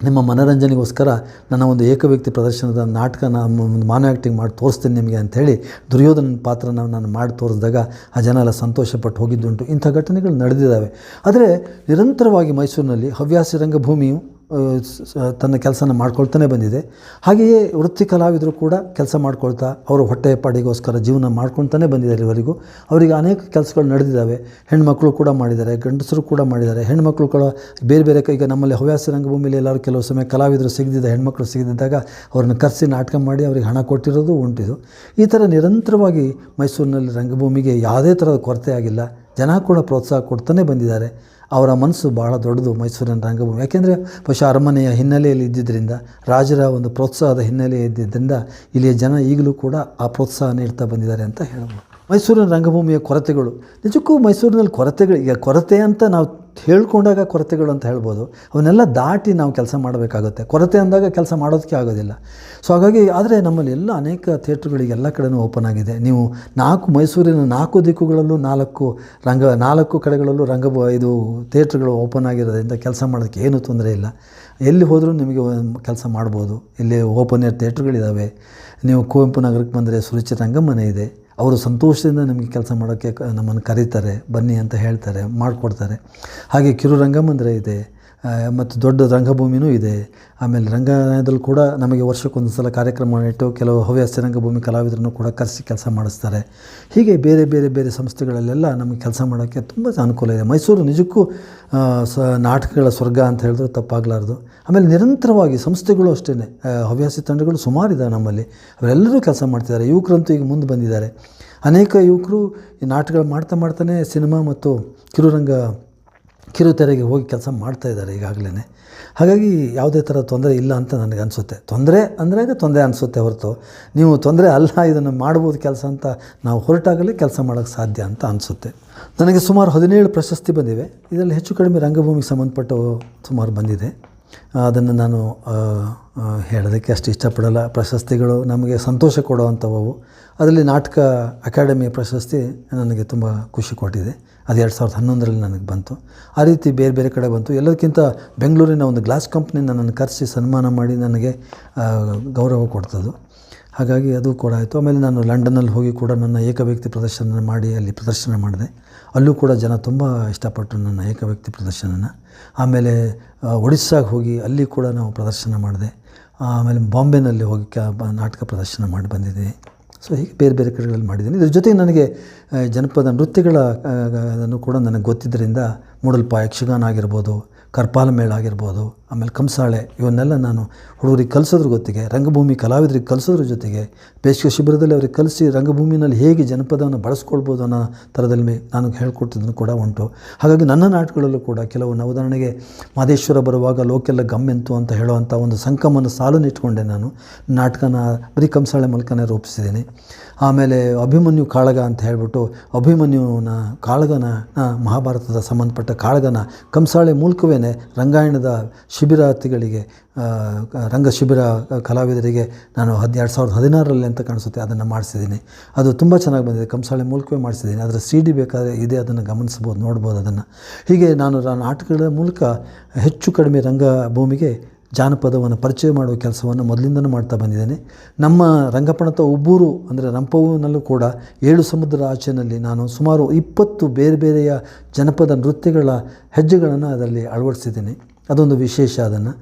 ನಿಮ್ಮ ಮನೋರಂಜನೆಗೋಸ್ಕರ ನನ್ನ ಒಂದು ಏಕವ್ಯಕ್ತಿ ಪ್ರದರ್ಶನದ ನಾಟಕನ ಒಂದು ಮಾನೋ ಆ್ಯಕ್ಟಿಂಗ್ ಮಾಡಿ ತೋರಿಸ್ತೀನಿ ನಿಮಗೆ ಅಂಥೇಳಿ ದುರ್ಯೋಧನ ಪಾತ್ರನ ನಾನು ಮಾಡಿ ತೋರಿಸಿದಾಗ ಆ ಜನ ಎಲ್ಲ ಸಂತೋಷಪಟ್ಟು ಹೋಗಿದ್ದುಂಟು. ಇಂಥ ಘಟನೆಗಳು ನಡೆದಿದ್ದಾವೆ. ಆದರೆ ನಿರಂತರವಾಗಿ ಮೈಸೂರಿನಲ್ಲಿ ಹವ್ಯಾಸಿ ರಂಗಭೂಮಿಯು ತನ್ನ ಕೆಲಸನ ಮಾಡ್ಕೊಳ್ತಾನೆ ಬಂದಿದೆ. ಹಾಗೆಯೇ ವೃತ್ತಿ ಕಲಾವಿದರು ಕೂಡ ಕೆಲಸ ಮಾಡ್ಕೊಳ್ತಾ ಅವರ ಹೊಟ್ಟೆಪಾಡಿಗೋಸ್ಕರ ಜೀವನ ಮಾಡ್ಕೊಳ್ತಾನೆ ಬಂದಿದ್ದಾರೆ. ಇವರಿಗೂ ಅವರಿಗೆ ಅನೇಕ ಕೆಲಸಗಳು ನಡೆದಿದ್ದಾವೆ. ಹೆಣ್ಮಕ್ಳು ಕೂಡ ಮಾಡಿದ್ದಾರೆ, ಗಂಡಸರು ಕೂಡ ಮಾಡಿದ್ದಾರೆ. ಹೆಣ್ಮಕ್ಳು ಕೂಡ ಬೇರೆ ಬೇರೆ ಈಗ ನಮ್ಮಲ್ಲಿ ಹವ್ಯಾಸ ರಂಗಭೂಮಿಯಲ್ಲಿ ಎಲ್ಲರೂ ಕೆಲವು ಸಮಯ ಕಲಾವಿದರು ಹೆಣ್ಮಕ್ಳು ಸಿಗದಿದ್ದಾಗ ಅವ್ರನ್ನ ಕರೆಸಿ ನಾಟಕ ಮಾಡಿ ಅವರಿಗೆ ಹಣ ಕೊಟ್ಟಿರೋದು ಉಂಟಿದು. ಈ ಥರ ನಿರಂತರವಾಗಿ ಮೈಸೂರಿನಲ್ಲಿ ರಂಗಭೂಮಿಗೆ ಯಾವುದೇ ಥರದ ಕೊರತೆ ಆಗಿಲ್ಲ. ಜನ ಕೂಡ ಪ್ರೋತ್ಸಾಹ ಕೊಡ್ತಾನೆ ಬಂದಿದ್ದಾರೆ. ಅವರ ಮನಸ್ಸು ಬಹಳ ದೊಡ್ಡದು ಮೈಸೂರಿನ ರಂಗಭೂಮಿ. ಯಾಕೆಂದರೆ ಬಹುಶಃ ಅರಮನೆಯ ಹಿನ್ನೆಲೆಯಲ್ಲಿ ಇದ್ದಿದ್ದರಿಂದ, ರಾಜರ ಒಂದು ಪ್ರೋತ್ಸಾಹದ ಹಿನ್ನೆಲೆ ಇದ್ದಿದ್ದರಿಂದ ಇಲ್ಲಿಯ ಜನ ಈಗಲೂ ಕೂಡ ಆ ಪ್ರೋತ್ಸಾಹ ನೀಡ್ತಾ ಬಂದಿದ್ದಾರೆ ಅಂತ ಹೇಳ್ಬೋದು. ಮೈಸೂರಿನ ರಂಗಭೂಮಿಯ ಕೊರತೆಗಳು, ನಿಜಕ್ಕೂ ಮೈಸೂರಿನಲ್ಲಿ ಕೊರತೆಗಳು, ಈಗ ಕೊರತೆ ಅಂತ ನಾವು ಹೇಳ್ಕೊಂಡಾಗ ಕೊರತೆಗಳು ಅಂತ ಹೇಳ್ಬೋದು. ಅವನ್ನೆಲ್ಲ ದಾಟಿ ನಾವು ಕೆಲಸ ಮಾಡಬೇಕಾಗುತ್ತೆ. ಕೊರತೆ ಅಂದಾಗ ಕೆಲಸ ಮಾಡೋದಕ್ಕೆ ಆಗೋದಿಲ್ಲ. ಸೊ ಹಾಗಾಗಿ ಆದರೆ ನಮ್ಮಲ್ಲಿ ಎಲ್ಲ ಅನೇಕ ಥಿಯೇಟ್ರುಗಳಿಗೆ ಎಲ್ಲ ಕಡೆನೂ ಓಪನ್ ಆಗಿದೆ. ನೀವು ಮೈಸೂರಿನ 4 ದಿಕ್ಕುಗಳಲ್ಲೂ 4 ಕಡೆಗಳಲ್ಲೂ ಇದು ಥಿಯೇಟ್ರುಗಳು ಓಪನ್ ಆಗಿರೋದ್ರಿಂದ ಕೆಲಸ ಮಾಡೋದಕ್ಕೆ ಏನೂ ತೊಂದರೆ ಇಲ್ಲ. ಎಲ್ಲಿ ಹೋದರೂ ನಿಮಗೆ ಕೆಲಸ ಮಾಡ್ಬೋದು. ಇಲ್ಲಿ ಓಪನ್ ಏರ್ ಥಿಯೇಟ್ರುಗಳಿದ್ದಾವೆ. ನೀವು ಕುವೆಂಪು ನಗರಕ್ಕೆ ಬಂದರೆ ಸುರುಚಿ ರಂಗಮನೆ ಇದೆ. ಅವರು ಸಂತೋಷದಿಂದ ನಮಗೆ ಕೆಲಸ ಮಾಡೋಕ್ಕೆ ನಮ್ಮನ್ನು ಕರೀತಾರೆ, ಬನ್ನಿ ಅಂತ ಹೇಳ್ತಾರೆ, ಮಾಡಿಕೊಡ್ತಾರೆ. ಹಾಗೆ ಕಿರು ರಂಗಮಂದಿರ ಇದೆ ಮತ್ತು ದೊಡ್ಡ ರಂಗಭೂಮಿನೂ ಇದೆ. ಆಮೇಲೆ ರಂಗದಲ್ಲಿ ಕೂಡ ನಮಗೆ ವರ್ಷಕ್ಕೊಂದು ಸಲ ಕಾರ್ಯಕ್ರಮ ಇಟ್ಟು ಕೆಲವು ಹವ್ಯಾಸ ರಂಗಭೂಮಿ ಕಲಾವಿದರನ್ನು ಕೂಡ ಕರೆಸಿ ಕೆಲಸ ಮಾಡಿಸ್ತಾರೆ. ಹೀಗೆ ಬೇರೆ ಬೇರೆ ಬೇರೆ ಸಂಸ್ಥೆಗಳಲ್ಲೆಲ್ಲ ನಮಗೆ ಕೆಲಸ ಮಾಡೋಕ್ಕೆ ತುಂಬ ಅನುಕೂಲ ಇದೆ. ಮೈಸೂರು ನಿಜಕ್ಕೂ ನಾಟಕಗಳ ಸ್ವರ್ಗ ಅಂತ ಹೇಳಿದ್ರು ತಪ್ಪಾಗಲಾರ್ದು. ಆಮೇಲೆ ನಿರಂತರವಾಗಿ ಸಂಸ್ಥೆಗಳು ಅಷ್ಟೇ, ಹವ್ಯಾಸಿ ತಂಡಗಳು ಸುಮಾರಿದೆ ನಮ್ಮಲ್ಲಿ. ಅವರೆಲ್ಲರೂ ಕೆಲಸ ಮಾಡ್ತಿದ್ದಾರೆ. ಯುವಕರಂತೂ ಈಗ ಮುಂದೆ ಬಂದಿದ್ದಾರೆ. ಅನೇಕ ಯುವಕರು ಈ ನಾಟಕಗಳು ಮಾಡ್ತಾನೆ ಸಿನಿಮಾ ಮತ್ತು ಕಿರುತೆರೆಗೆ ಹೋಗಿ ಕೆಲಸ ಮಾಡ್ತಾಯಿದ್ದಾರೆ ಈಗಾಗಲೇ. ಹಾಗಾಗಿ ಯಾವುದೇ ಥರ ತೊಂದರೆ ಇಲ್ಲ ಅಂತ ನನಗೆ ಅನಿಸುತ್ತೆ. ತೊಂದರೆ ಅನಿಸುತ್ತೆ ಹೊರತು ನೀವು ತೊಂದರೆ ಅಲ್ಲ, ಇದನ್ನು ಮಾಡ್ಬೋದು ಕೆಲಸ ಅಂತ ನಾವು ಹೊರಟಾಗಲೇ ಕೆಲಸ ಮಾಡೋಕ್ಕೆ ಸಾಧ್ಯ ಅಂತ ಅನಿಸುತ್ತೆ. ನನಗೆ ಸುಮಾರು 17 ಪ್ರಶಸ್ತಿ ಬಂದಿವೆ. ಇದರಲ್ಲಿ ಹೆಚ್ಚು ಕಡಿಮೆ ರಂಗಭೂಮಿಗೆ ಸಂಬಂಧಪಟ್ಟ ಸುಮಾರು ಬಂದಿದೆ. ಅದನ್ನು ನಾನು ಹೇಳೋದಕ್ಕೆ ಅಷ್ಟು ಇಷ್ಟಪಡಲ್ಲ. ಪ್ರಶಸ್ತಿಗಳು ನಮಗೆ ಸಂತೋಷ ಕೊಡುವಂಥವು. ಅದರಲ್ಲಿ ನಾಟಕ ಅಕಾಡೆಮಿ ಪ್ರಶಸ್ತಿ ನನಗೆ ತುಂಬ ಖುಷಿ ಕೊಟ್ಟಿದೆ. ಅದು 2011ರಲ್ಲಿ ನನಗೆ ಬಂತು. ಆ ರೀತಿ ಬೇರೆ ಬೇರೆ ಕಡೆ ಬಂತು. ಎಲ್ಲದಕ್ಕಿಂತ ಬೆಂಗಳೂರಿನ ಒಂದು ಗ್ಲಾಸ್ ಕಂಪ್ನಿ ನನ್ನನ್ನು ಕರೆಸಿ ಸನ್ಮಾನ ಮಾಡಿ ನನಗೆ ಗೌರವ ಕೊಡ್ತದ್ದು. ಹಾಗಾಗಿ ಅದು ಕೂಡ ಆಯಿತು. ಆಮೇಲೆ ನಾನು ಲಂಡನ್ನಲ್ಲಿ ಹೋಗಿ ಕೂಡ ನನ್ನ ಏಕವ್ಯಕ್ತಿ ಪ್ರದರ್ಶನ ಮಾಡಿ ಅಲ್ಲಿ ಪ್ರದರ್ಶನ ಮಾಡಿದೆ. ಅಲ್ಲೂ ಕೂಡ ಜನ ತುಂಬ ಇಷ್ಟಪಟ್ಟರು ನನ್ನ ಏಕವ್ಯಕ್ತಿ ಪ್ರದರ್ಶನನ. ಆಮೇಲೆ ಒಡಿಸ್ಸಾಗೆ ಹೋಗಿ ಅಲ್ಲಿ ಕೂಡ ನಾವು ಪ್ರದರ್ಶನ ಮಾಡಿದೆ. ಆಮೇಲೆ ಬಾಂಬೆನಲ್ಲಿ ಹೋಗಿ ನಾಟಕ ಪ್ರದರ್ಶನ ಮಾಡಿ ಬಂದಿದ್ದೀನಿ. ಸೊ ಹೀಗೆ ಬೇರೆ ಬೇರೆ ಕಡೆಗಳಲ್ಲಿ ಮಾಡಿದ್ದೀನಿ. ಇದ್ರ ಜೊತೆಗೆ ನನಗೆ ಜನಪದ ನೃತ್ಯಗಳ ಅದನ್ನು ಕೂಡ ನನಗೆ ಗೊತ್ತಿದ್ದರಿಂದ ಮೂಡಲ್ಪ ಯಕ್ಷಗಾನ ಆಗಿರ್ಬೋದು, ಕರ್ಪಾಲ ಮೇಳ ಆಗಿರ್ಬೋದು, ಆಮೇಲೆ ಕಂಸಾಳೆ, ಇವನ್ನೆಲ್ಲ ನಾನು ಹುಡುಗರಿಗೆ ಕಲಿಸೋದ್ರ ಜೊತೆಗೆ, ರಂಗಭೂಮಿ ಕಲಾವಿದರಿಗೆ ಕಲಿಸೋದ್ರ ಜೊತೆಗೆ, ಬೇಸಿಗೆ ಶಿಬಿರದಲ್ಲಿ ಅವ್ರಿಗೆ ಕಲಿಸಿ ರಂಗಭೂಮಿನಲ್ಲಿ ಹೇಗೆ ಜನಪದವನ್ನು ಬಳಸ್ಕೊಳ್ಬೋದು ಅನ್ನೋ ಥರದಲ್ಲಿ ನಾನು ಹೇಳ್ಕೊಡ್ತಿದ್ದನ್ನು ಕೂಡ ಉಂಟು. ಹಾಗಾಗಿ ನನ್ನ ನಾಟಕಗಳಲ್ಲೂ ಕೂಡ ಕೆಲವು ಉದಾಹರಣೆಗೆ ಮಾದೇಶ್ವರ ಬರುವಾಗ ಲೋಕೆಲ್ಲ ಗಮ್ಮೆಂತು ಅಂತ ಹೇಳುವಂಥ ಒಂದು ಸಂಕಮನ ಸಾಲನ್ನು ಇಟ್ಕೊಂಡೆ ನಾನು ನಾಟಕನ ಬರೀ ಕಂಸಾಳೆ ಮೂಲಕನೇ ರೂಪಿಸಿದ್ದೀನಿ. ಆಮೇಲೆ ಅಭಿಮನ್ಯು ಕಾಳಗ ಅಂತ ಹೇಳ್ಬಿಟ್ಟು ಅಭಿಮನ್ಯುನ ಕಾಳಗನ ಮಹಾಭಾರತದ ಸಂಬಂಧಪಟ್ಟ ಕಾಳಗನ ಕಂಸಾಳೆ ಮೂಲಕವೇ ರಂಗಾಯಣದ ಶಿಬಿರಾರ್ಥಿಗಳಿಗೆ ರಂಗ ಶಿಬಿರ ಕಲಾವಿದರಿಗೆ ನಾನು 2016ರಲ್ಲಿ ಅಂತ ಕಾಣಿಸುತ್ತೆ ಅದನ್ನು ಮಾಡಿಸಿದ್ದೀನಿ. ಅದು ತುಂಬ ಚೆನ್ನಾಗಿ ಬಂದಿದೆ. ಕಂಸಾಳೆ ಮೂಲಕವೇ ಮಾಡಿಸಿದ್ದೀನಿ. ಅದರ CD ಬೇಕಾದರೆ ಇದೆ, ಅದನ್ನು ಗಮನಿಸ್ಬೋದು, ನೋಡ್ಬೋದು ಅದನ್ನು. ಹೀಗೆ ನಾನು ನಾಟಕಗಳ ಮೂಲಕ ಹೆಚ್ಚು ಕಡಿಮೆ ರಂಗಭೂಮಿಗೆ ಜಾನಪದವನ್ನು ಪರಿಚಯ ಮಾಡುವ ಕೆಲಸವನ್ನು ಮೊದಲಿಂದನೂ ಮಾಡ್ತಾ ಬಂದಿದ್ದೇನೆ. ನಮ್ಮ ರಂಗಪಣತ ಉಬ್ಬೂರು ಅಂದರೆ ರಂಪವುನಲ್ಲೂ ಕೂಡ 7 ಸಮುದ್ರ ಆಚೆಯಲ್ಲಿ ನಾನು ಸುಮಾರು 20 ಬೇರೆ ಬೇರೆಯ ಜನಪದ ನೃತ್ಯಗಳ ಹೆಜ್ಜೆಗಳನ್ನು ಅದರಲ್ಲಿ ಅಳವಡಿಸಿದ್ದೀನಿ. ಅದೊಂದು ವಿಶೇಷ ಅದನ್ನು.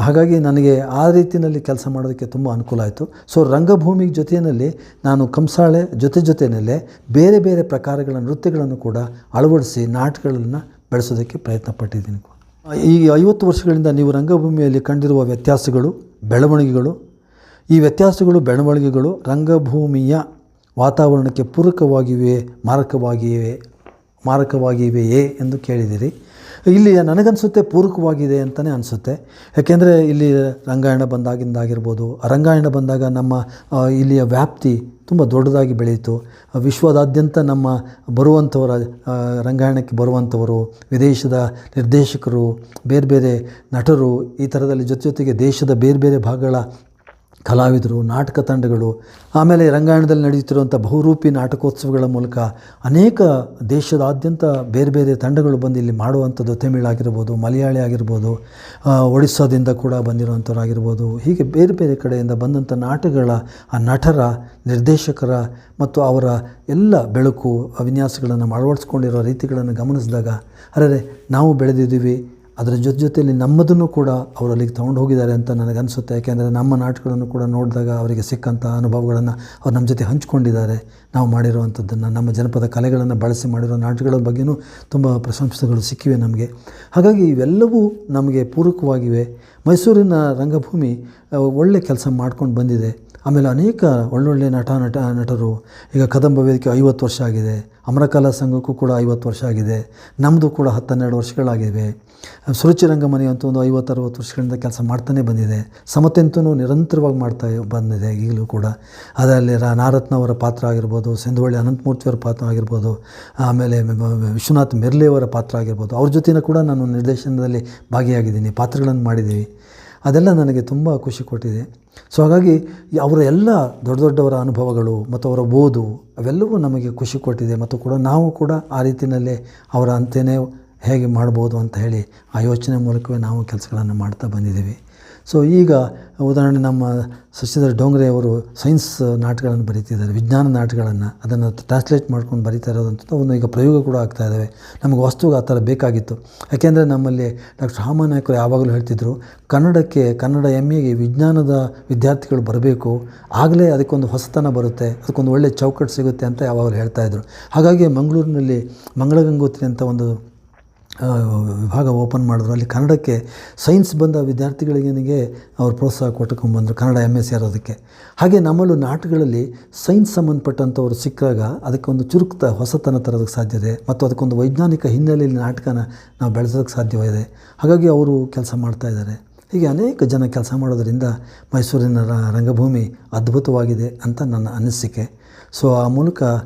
ಹಾಗಾಗಿ ನನಗೆ ಆ ರೀತಿಯಲ್ಲಿ ಕೆಲಸ ಮಾಡೋದಕ್ಕೆ ತುಂಬ ಅನುಕೂಲ ಆಯಿತು. ಸೊ ರಂಗಭೂಮಿ ಜೊತೆಯಲ್ಲಿ ನಾನು ಕಂಸಾಳೆ ಜೊತೆಯಲ್ಲೇ ಬೇರೆ ಬೇರೆ ಪ್ರಕಾರಗಳ ನೃತ್ಯಗಳನ್ನು ಕೂಡ ಅಳವಡಿಸಿ ನಾಟಕಗಳನ್ನು ಬೆಳೆಸೋದಕ್ಕೆ ಪ್ರಯತ್ನ ಪಟ್ಟಿದ್ದೀನಿ. ಈ 50 ವರ್ಷಗಳಿಂದ ನೀವು ರಂಗಭೂಮಿಯಲ್ಲಿ ಕಂಡಿರುವ ವ್ಯತ್ಯಾಸಗಳು, ಬೆಳವಣಿಗೆಗಳು, ಈ ವ್ಯತ್ಯಾಸಗಳು ಬೆಳವಣಿಗೆಗಳು ರಂಗಭೂಮಿಯ ವಾತಾವರಣಕ್ಕೆ ಪೂರಕವಾಗಿವೆಯೇ ಮಾರಕವಾಗಿವೆಯೇ ಎಂದು ಕೇಳಿದಿರಿ. ಇಲ್ಲಿ ನನಗನ್ಸುತ್ತೆ ಪೂರಕವಾಗಿದೆ ಅಂತಲೇ ಅನಿಸುತ್ತೆ. ಯಾಕೆಂದರೆ ಇಲ್ಲಿ ರಂಗಾಯಣ ಬಂದಾಗಿಂದಾಗಿರ್ಬೋದು, ರಂಗಾಯಣ ಬಂದಾಗ ನಮ್ಮ ಇಲ್ಲಿಯ ವ್ಯಾಪ್ತಿ ತುಂಬ ದೊಡ್ಡದಾಗಿ ಬೆಳೆಯಿತು. ವಿಶ್ವದಾದ್ಯಂತ ನಮ್ಮ ಬರುವಂಥವರ ರಂಗಾಯಣಕ್ಕೆ ಬರುವಂಥವರು, ವಿದೇಶದ ನಿರ್ದೇಶಕರು, ಬೇರೆ ಬೇರೆ ನಟರು, ಈ ಥರದಲ್ಲಿ ಜೊತೆಗೆ ದೇಶದ ಬೇರೆ ಬೇರೆ ಭಾಗಗಳ ಕಲಾವಿದರು, ನಾಟಕ ತಂಡಗಳು, ಆಮೇಲೆ ರಂಗಾಯಣದಲ್ಲಿ ನಡೆಯುತ್ತಿರುವಂಥ ಬಹುರೂಪಿ ನಾಟಕೋತ್ಸವಗಳ ಮೂಲಕ ಅನೇಕ ದೇಶದಾದ್ಯಂತ ಬೇರೆ ಬೇರೆ ತಂಡಗಳು ಬಂದು ಇಲ್ಲಿ ಮಾಡುವಂಥದ್ದು. ತಮಿಳಾಗಿರ್ಬೋದು, ಮಲಯಾಳಿ ಆಗಿರ್ಬೋದು, ಒಡಿಸ್ಸಾದಿಂದ ಕೂಡ ಬಂದಿರುವಂಥವ್ರಾಗಿರ್ಬೋದು, ಹೀಗೆ ಬೇರೆ ಬೇರೆ ಕಡೆಯಿಂದ ಬಂದಂಥ ನಾಟಕಗಳ ಆ ನಟರ, ನಿರ್ದೇಶಕರ ಮತ್ತು ಅವರ ಎಲ್ಲ ಬೆಳಕು ವಿನ್ಯಾಸಗಳನ್ನು ಅಳವಡಿಸ್ಕೊಂಡಿರೋ ರೀತಿಗಳನ್ನು ಗಮನಿಸಿದಾಗ ಅರೆ ನಾವು ಬೆಳೆದಿದ್ದೀವಿ, ಅದರ ಜೊತೆಯಲ್ಲಿ ನಮ್ಮದನ್ನು ಕೂಡ ಅವರು ಅಲ್ಲಿಗೆ ತೊಗೊಂಡು ಹೋಗಿದ್ದಾರೆ ಅಂತ ನನಗನ್ನಿಸುತ್ತೆ. ಯಾಕೆಂದರೆ ನಮ್ಮ ನಾಟಕಗಳನ್ನು ಕೂಡ ನೋಡಿದಾಗ ಅವರಿಗೆ ಸಿಕ್ಕಂಥ ಅನುಭವಗಳನ್ನು ಅವ್ರು ನಮ್ಮ ಜೊತೆ ಹಂಚ್ಕೊಂಡಿದ್ದಾರೆ. ನಾವು ಮಾಡಿರುವಂಥದ್ದನ್ನು, ನಮ್ಮ ಜನಪದ ಕಲೆಗಳನ್ನು ಬಳಸಿ ಮಾಡಿರೋ ನಾಟಕಗಳ ಬಗ್ಗೆಯೂ ತುಂಬ ಪ್ರಶಂಸೆಗಳು ಸಿಕ್ಕಿವೆ ನಮಗೆ. ಹಾಗಾಗಿ ಇವೆಲ್ಲವೂ ನಮಗೆ ಪೂರಕವಾಗಿವೆ. ಮೈಸೂರಿನ ರಂಗಭೂಮಿ ಒಳ್ಳೆ ಕೆಲಸ ಮಾಡ್ಕೊಂಡು ಬಂದಿದೆ. ಆಮೇಲೆ ಅನೇಕ ಒಳ್ಳೊಳ್ಳೆ ನಟರು, ಈಗ ಕದಂಬ ವೇದಿಕೆ 50 ವರ್ಷ ಆಗಿದೆ, ಅಮರಕಲಾ ಸಂಘಕ್ಕೂ ಕೂಡ 50 ವರ್ಷ ಆಗಿದೆ, ನಮ್ಮದು ಕೂಡ 10-12 ವರ್ಷಗಳಾಗಿವೆ. ಸುರುಚಿ ರಂಗಮನೆ ಅಂತೂ ಒಂದು 50-60 ವರ್ಷಗಳಿಂದ ಕೆಲಸ ಮಾಡ್ತಾನೆ ಬಂದಿದೆ. ಸಮತೆಂತೂ ನಿರಂತರವಾಗಿ ಮಾಡ್ತಾ ಬಂದಿದೆ ಈಗಲೂ ಕೂಡ. ಅದರಲ್ಲಿ ನಾರತ್ನ ಅವರ ಪಾತ್ರ ಆಗಿರ್ಬೋದು, ಸಿಂಧುವಳ್ಳಿ ಅನಂತಮೂರ್ತಿಯವರ ಪಾತ್ರ ಆಗಿರ್ಬೋದು, ಆಮೇಲೆ ವಿಶ್ವನಾಥ್ ಮೆರ್ಲೆಯವರ ಪಾತ್ರ ಆಗಿರ್ಬೋದು, ಅವ್ರ ಜೊತೆನೂ ಕೂಡ ನಾನು ನಿರ್ದೇಶನದಲ್ಲಿ ಭಾಗಿಯಾಗಿದ್ದೀನಿ, ಪಾತ್ರಗಳನ್ನು ಮಾಡಿದ್ದೀವಿ. ಅದೆಲ್ಲ ನನಗೆ ತುಂಬ ಖುಷಿ ಕೊಟ್ಟಿದೆ. ಸೊ ಹಾಗಾಗಿ ಅವರ ಎಲ್ಲ ದೊಡ್ಡ ದೊಡ್ಡವರ ಅನುಭವಗಳು ಮತ್ತು ಅವರ ಓದು ಅವೆಲ್ಲವೂ ನಮಗೆ ಖುಷಿ ಕೊಟ್ಟಿದೆ. ಮತ್ತು ಕೂಡ ನಾವು ಕೂಡ ಆ ರೀತಿಯಲ್ಲೇ ಅವರ ಅಂತೆಯೇ ಹೇಗೆ ಮಾಡ್ಬೋದು ಅಂತ ಹೇಳಿ ಆ ಯೋಚನೆ ಮೂಲಕವೇ ನಾವು ಕೆಲಸಗಳನ್ನು ಮಾಡ್ತಾ ಬಂದಿದ್ದೀವಿ. ಸೊ ಈಗ ಉದಾಹರಣೆ ನಮ್ಮ ಶಶಿಧರ್ ಡೋಂಗ್ರೆ ಅವರು ಸೈನ್ಸ್ ನಾಟಕಗಳನ್ನು ಬರೀತಿದ್ದಾರೆ, ವಿಜ್ಞಾನ ನಾಟಕಗಳನ್ನು, ಅದನ್ನು ಟ್ರಾನ್ಸ್ಲೇಟ್ ಮಾಡ್ಕೊಂಡು ಬರೀತಾ ಇರೋದಂಥ ಒಂದು ಈಗ ಪ್ರಯೋಗ ಕೂಡ ಆಗ್ತಾ ಇದ್ದಾವೆ. ನಮಗೆ ವಸ್ತುಗೆ ಆ ಥರ ಬೇಕಾಗಿತ್ತು. ಯಾಕೆಂದರೆ ನಮ್ಮಲ್ಲಿ ಡಾಕ್ಟರ್ ಹಾಮಾನಾಯಕರು ಯಾವಾಗಲೂ ಹೇಳ್ತಿದ್ರು, ಕನ್ನಡ MAಗೆ ವಿಜ್ಞಾನದ ವಿದ್ಯಾರ್ಥಿಗಳು ಬರಬೇಕು, ಆಗಲೇ ಅದಕ್ಕೊಂದು ಹೊಸತನ ಬರುತ್ತೆ, ಅದಕ್ಕೊಂದು ಒಳ್ಳೆಯ ಚೌಕಟ್ಟು ಸಿಗುತ್ತೆ ಅಂತ ಯಾವಾಗಲೂ ಹೇಳ್ತಾಯಿದ್ರು. ಹಾಗಾಗಿ ಮಂಗಳೂರಿನಲ್ಲಿ ಮಂಗಳಗಂಗೋತ್ರಿ ಅಂತ ಒಂದು ವಿಭಾಗ ಓಪನ್ ಮಾಡಿದ್ರು. ಅಲ್ಲಿ ಕನ್ನಡಕ್ಕೆ ಸೈನ್ಸ್ ಬಂದ ವಿದ್ಯಾರ್ಥಿಗಳಿಗೆ ಅವರು ಪ್ರೋತ್ಸಾಹ ಕೊಟ್ಕೊಂಡ್ಬಂದರು ಕನ್ನಡ MA ಸೇರೋದಕ್ಕೆ. ಹಾಗೆ ನಮ್ಮಲ್ಲೂ ನಾಟಕಗಳಲ್ಲಿ ಸೈನ್ಸ್ ಸಂಬಂಧಪಟ್ಟಂಥವ್ರು ಸಿಕ್ಕಾಗ ಅದಕ್ಕೊಂದು ಹೊಸತನ ತರೋದಕ್ಕೆ ಸಾಧ್ಯತೆ ಮತ್ತು ಅದಕ್ಕೊಂದು ವೈಜ್ಞಾನಿಕ ಹಿನ್ನೆಲೆಯಲ್ಲಿ ನಾಟಕನ ನಾವು ಬೆಳೆಸೋದಕ್ಕೆ ಸಾಧ್ಯವಿದೆ. ಹಾಗಾಗಿ ಅವರು ಕೆಲಸ ಮಾಡ್ತಾಯಿದ್ದಾರೆ. ಹೀಗೆ ಅನೇಕ ಜನ ಕೆಲಸ ಮಾಡೋದರಿಂದ ಮೈಸೂರಿನ ರಂಗಭೂಮಿ ಅದ್ಭುತವಾಗಿದೆ ಅಂತ ನನ್ನ ಅನಿಸಿಕೆ. ಸೊ ಆ ಮೂಲಕ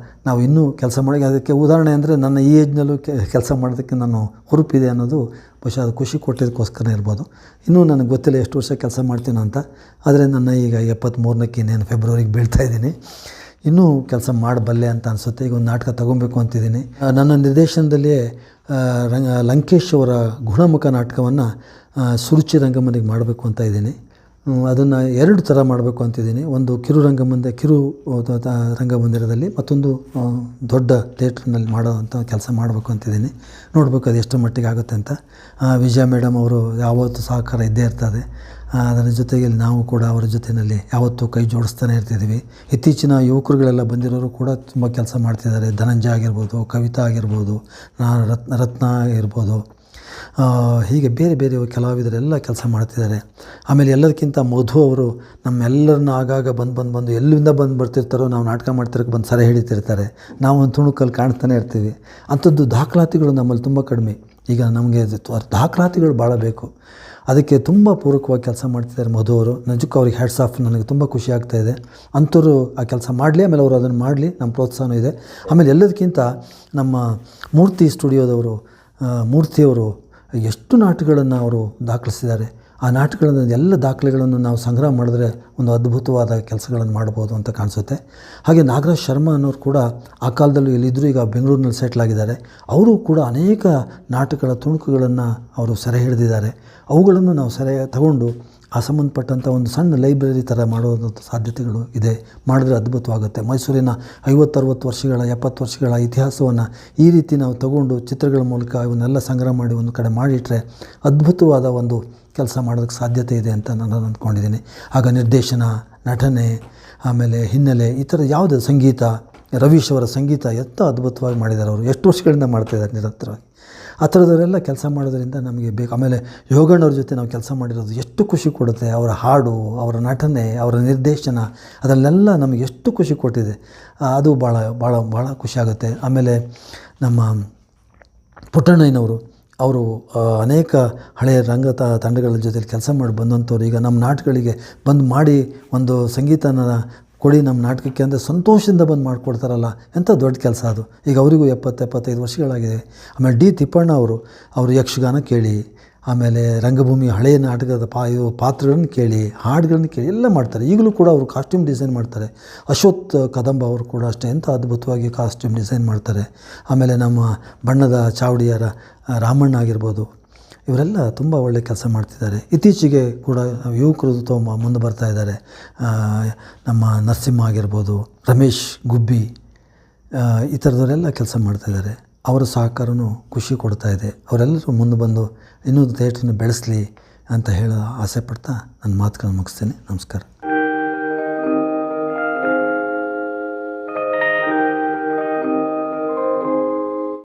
ನಾವು ಇನ್ನೂ ಕೆಲಸ ಮಾಡಿ, ಅದಕ್ಕೆ ಉದಾಹರಣೆ ಅಂದರೆ ನನ್ನ ಈ ಏಜ್ನಲ್ಲೂ ಕೆಲಸ ಮಾಡೋದಕ್ಕೆ ನಾನು ಹುರುಪಿದೆ ಅನ್ನೋದು ಬಹುಶಃ ಅದು ಖುಷಿ ಕೊಟ್ಟಿದ್ದಕ್ಕೋಸ್ಕರ ಇರ್ಬೋದು. ಇನ್ನೂ ನನಗೆ ಗೊತ್ತಿಲ್ಲ ಎಷ್ಟು ವರ್ಷ ಕೆಲಸ ಮಾಡ್ತೀನೋ ಅಂತ. ಆದರೆ ನನ್ನ ಈಗ 73ಕ್ಕೆ ಇನ್ನೇನು ಫೆಬ್ರವರಿಗೆ ಬೀಳ್ತಾಯಿದ್ದೀನಿ. ಇನ್ನೂ ಕೆಲಸ ಮಾಡಬಲ್ಲೆ ಅಂತ ಅನಿಸುತ್ತೆ. ಈಗ ಒಂದು ನಾಟಕ ತೊಗೊಬೇಕು ಅಂತಿದ್ದೀನಿ. ನನ್ನ ನಿರ್ದೇಶನದಲ್ಲಿಯೇ ಲಂಕೇಶ್ ಅವರ ಗುಣಮುಖ ನಾಟಕವನ್ನು ಸುರುಚಿ ರಂಗಮನೆಗೆ ಮಾಡಬೇಕು ಅಂತ ಇದ್ದೀನಿ. ಅದನ್ನು 2 ಥರ ಮಾಡಬೇಕು ಅಂತಿದ್ದೀನಿ. ಒಂದು ಕಿರು ರಂಗಮಂದಿರದಲ್ಲಿ, ಮತ್ತೊಂದು ದೊಡ್ಡ ಥಿಯೇಟ್ರ್ನಲ್ಲಿ ಮಾಡೋವಂಥ ಕೆಲಸ ಮಾಡಬೇಕು ಅಂತಿದ್ದೀನಿ. ನೋಡಬೇಕು ಅದು ಎಷ್ಟು ಮಟ್ಟಿಗೆ ಆಗುತ್ತೆ ಅಂತ. ವಿಜಯ ಮೇಡಮ್ ಅವರು ಯಾವತ್ತೂ ಸಹಕಾರ ಇದ್ದೇ ಇರ್ತದೆ. ಅದರ ಜೊತೆಗೆ ನಾವು ಕೂಡ ಅವರ ಜೊತೆಯಲ್ಲಿ ಯಾವತ್ತೂ ಕೈ ಜೋಡಿಸ್ತಾನೆ ಇರ್ತಿದ್ದೀವಿ. ಇತ್ತೀಚಿನ ಯುವಕರುಗಳೆಲ್ಲ ಬಂದಿರೋರು ಕೂಡ ತುಂಬ ಕೆಲಸ ಮಾಡ್ತಿದ್ದಾರೆ. ಧನಂಜಯ ಆಗಿರ್ಬೋದು, ಕವಿತಾ ಆಗಿರ್ಬೋದು, ರತ್ನ ಆಗಿರ್ಬೋದು, ಹೀಗೆ ಬೇರೆ ಬೇರೆ ಕಲಾವಿದರೆಲ್ಲ ಕೆಲಸ ಮಾಡ್ತಿದ್ದಾರೆ. ಆಮೇಲೆ ಎಲ್ಲದಕ್ಕಿಂತ ಮಧು ಅವರು ನಮ್ಮೆಲ್ಲರನ್ನ ಆಗಾಗ ಬಂದು ಎಲ್ಲಿಂದ ಬರ್ತಿರ್ತಾರೋ, ನಾವು ನಾಟಕ ಮಾಡ್ತಿರೋಕ್ಕೆ ಬಂದು ಸರಿ ಹಿಡಿತಿರ್ತಾರೆ. ನಾವು ಒಂದು ತುಣುಕಲ್ಲಿ ಕಾಣ್ತಾನೆ ಇರ್ತೀವಿ. ಅಂಥದ್ದು ದಾಖಲಾತಿಗಳು ನಮ್ಮಲ್ಲಿ ತುಂಬ ಕಡಿಮೆ. ಈಗ ನಮಗೆ ದಾಖಲಾತಿಗಳು ಭಾಳ ಬೇಕು. ಅದಕ್ಕೆ ತುಂಬ ಪೂರಕವಾಗಿ ಕೆಲಸ ಮಾಡ್ತಿದ್ದಾರೆ ಮಧು ಅವರು. ನಿಜಕ್ಕೂ ಅವ್ರಿಗೆ ಹ್ಯಾಟ್ಸ್ ಆಫ್. ನನಗೆ ತುಂಬ ಖುಷಿ ಆಗ್ತಾಯಿದೆ. ಅಂಥವ್ರು ಆ ಕೆಲಸ ಮಾಡಲಿ, ಆಮೇಲೆ ಅವರು ಅದನ್ನು ಮಾಡಲಿ, ನಮ್ಮ ಪ್ರೋತ್ಸಾಹನೂ ಇದೆ. ಆಮೇಲೆ ಎಲ್ಲದಕ್ಕಿಂತ ನಮ್ಮ ಮೂರ್ತಿ ಸ್ಟುಡಿಯೋದವರು, ಮೂರ್ತಿಯವರು ಎಷ್ಟು ನಾಟಕಗಳನ್ನು ಅವರು ದಾಖಲಿಸಿದ್ದಾರೆ. ಆ ನಾಟಕಗಳನ್ನು ಎಲ್ಲ ದಾಖಲೆಗಳನ್ನು ನಾವು ಸಂಗ್ರಹ ಮಾಡಿದ್ರೆ ಒಂದು ಅದ್ಭುತವಾದ ಕೆಲಸಗಳನ್ನು ಮಾಡ್ಬೋದು ಅಂತ ಕಾಣಿಸುತ್ತೆ. ಹಾಗೆ ನಾಗರಾಜ್ ಶರ್ಮಾ ಅನ್ನೋರು ಕೂಡ ಆ ಕಾಲದಲ್ಲೂ ಇಲ್ಲಿದ್ದರು, ಈಗ ಬೆಂಗಳೂರಿನಲ್ಲಿ ಸೆಟ್ಲ್ ಆಗಿದ್ದಾರೆ. ಅವರು ಕೂಡ ಅನೇಕ ನಾಟಕಗಳ ತುಣುಕುಗಳನ್ನು ಅವರು ಸೆರೆ ಹಿಡಿದಿದ್ದಾರೆ. ಅವುಗಳನ್ನು ನಾವು ಸೆರೆ ತಗೊಂಡು ಆ ಸಂಬಂಧಪಟ್ಟಂಥ ಒಂದು ಸಣ್ಣ ಲೈಬ್ರರಿ ಥರ ಮಾಡೋದಂಥ ಸಾಧ್ಯತೆಗಳು ಇದೆ. ಮಾಡಿದ್ರೆ ಅದ್ಭುತವಾಗುತ್ತೆ. ಮೈಸೂರಿನ 50-60 ವರ್ಷಗಳ 70 ವರ್ಷಗಳ ಇತಿಹಾಸವನ್ನು ಈ ರೀತಿ ನಾವು ತಗೊಂಡು ಚಿತ್ರಗಳ ಮೂಲಕ ಇವನ್ನೆಲ್ಲ ಸಂಗ್ರಹ ಮಾಡಿ ಒಂದು ಕಡೆ ಮಾಡಿಟ್ರೆ ಅದ್ಭುತವಾದ ಒಂದು ಕೆಲಸ ಮಾಡೋದಕ್ಕೆ ಸಾಧ್ಯತೆ ಇದೆ ಅಂತ ನಾನು ಅಂದ್ಕೊಂಡಿದ್ದೀನಿ. ಆಗ ನಿರ್ದೇಶನ, ನಟನೆ, ಆಮೇಲೆ ಹಿನ್ನೆಲೆ, ಈ ಥರ ಯಾವುದೇ ಸಂಗೀತ, ರವೀಶ್ ಅವರ ಸಂಗೀತ ಎಷ್ಟು ಅದ್ಭುತವಾಗಿ ಮಾಡಿದ್ದಾರೆ. ಅವರು ಎಷ್ಟು ವರ್ಷಗಳಿಂದ ಮಾಡ್ತಾಯಿದ್ದಾರೆ ನಿರಂತರವಾಗಿ. ಆ ಥರದವರೆಲ್ಲ ಕೆಲಸ ಮಾಡೋದರಿಂದ ನಮಗೆ ಬೇಕು. ಆಮೇಲೆ ಯೋಗಣ್ಣವ್ರ ಜೊತೆ ನಾವು ಕೆಲಸ ಮಾಡಿರೋದು ಎಷ್ಟು ಖುಷಿ ಕೊಡುತ್ತೆ. ಅವರ ಹಾಡು, ಅವರ ನಟನೆ, ಅವರ ನಿರ್ದೇಶನ, ಅದರಲ್ಲೆಲ್ಲ ನಮಗೆ ಎಷ್ಟು ಖುಷಿ ಕೊಟ್ಟಿದೆ. ಅದು ಭಾಳ ಭಾಳ ಭಾಳ ಖುಷಿಯಾಗುತ್ತೆ. ಆಮೇಲೆ ನಮ್ಮ ಪುಟ್ಟಣ್ಣಯ್ಯನವರು ಅವರು ಅನೇಕ ಹಳೆಯ ರಂಗ ತಂಡಗಳ ಜೊತೆಲಿ ಕೆಲಸ ಮಾಡಿ ಬಂದಂಥವ್ರು ಈಗ ನಮ್ಮ ನಾಟಕಗಳಿಗೆ ಬಂದು ಮಾಡಿ ಒಂದು ಸಂಗೀತನ ಕೊಡಿ ನಮ್ಮ ನಾಟಕಕ್ಕೆ ಅಂದರೆ ಸಂತೋಷದಿಂದ ಬಂದು ಮಾಡಿಕೊಡ್ತಾರಲ್ಲ, ಎಂಥ ದೊಡ್ಡ ಕೆಲಸ ಅದು. ಈಗ ಅವರಿಗೂ 70-75 ವರ್ಷಗಳಾಗಿದೆ. ಆಮೇಲೆ ಡಿ ತಿಪ್ಪಣ್ಣ ಅವರು ಯಕ್ಷಗಾನ ಕೇಳಿ, ಆಮೇಲೆ ರಂಗಭೂಮಿ ಹಳೆಯ ನಾಟಕದ ಪಾತ್ರಗಳನ್ನು ಕೇಳಿ, ಹಾಡುಗಳನ್ನ ಕೇಳಿ ಎಲ್ಲ ಮಾಡ್ತಾರೆ. ಈಗಲೂ ಕೂಡ ಅವರು ಕಾಸ್ಟ್ಯೂಮ್ ಡಿಸೈನ್ ಮಾಡ್ತಾರೆ. ಅಶ್ವಥ್ ಕದಂಬ ಅವರು ಕೂಡ ಅಷ್ಟೇ ಎಂಥ ಅದ್ಭುತವಾಗಿ ಕಾಸ್ಟ್ಯೂಮ್ ಡಿಸೈನ್ ಮಾಡ್ತಾರೆ. ಆಮೇಲೆ ನಮ್ಮ ಬಣ್ಣದ ಚಾವಡಿಯರ ರಾಮಣ್ಣ ಆಗಿರ್ಬೋದು, ಇವರೆಲ್ಲ ತುಂಬ ಒಳ್ಳೆಯ ಕೆಲಸ ಮಾಡ್ತಿದ್ದಾರೆ. ಇತ್ತೀಚೆಗೆ ಕೂಡ ಯುವಕರು ಮುಂದೆ ಬರ್ತಾ ಇದ್ದಾರೆ. ನಮ್ಮ ನರಸಿಂಹ ಆಗಿರ್ಬೋದು, ರಮೇಶ್ ಗುಬ್ಬಿ, ಈ ಥರದವರೆಲ್ಲ ಕೆಲಸ ಮಾಡ್ತಾಯಿದ್ದಾರೆ. ಅವರ ಸಹಕಾರನೂ ಖುಷಿ ಕೊಡ್ತಾ ಇದೆ. ಅವರೆಲ್ಲರೂ ಮುಂದೆ ಬಂದು ಇನ್ನೂ ಥಿಯೇಟ್ರನ್ನ ಬೆಳೆಸಲಿ ಅಂತ ಹೇಳೋ ಆಸೆ ಪಡ್ತಾ ನನ್ನ ಮಾತುಗಳನ್ನು ಮುಗಿಸ್ತೇನೆ. ನಮಸ್ಕಾರ.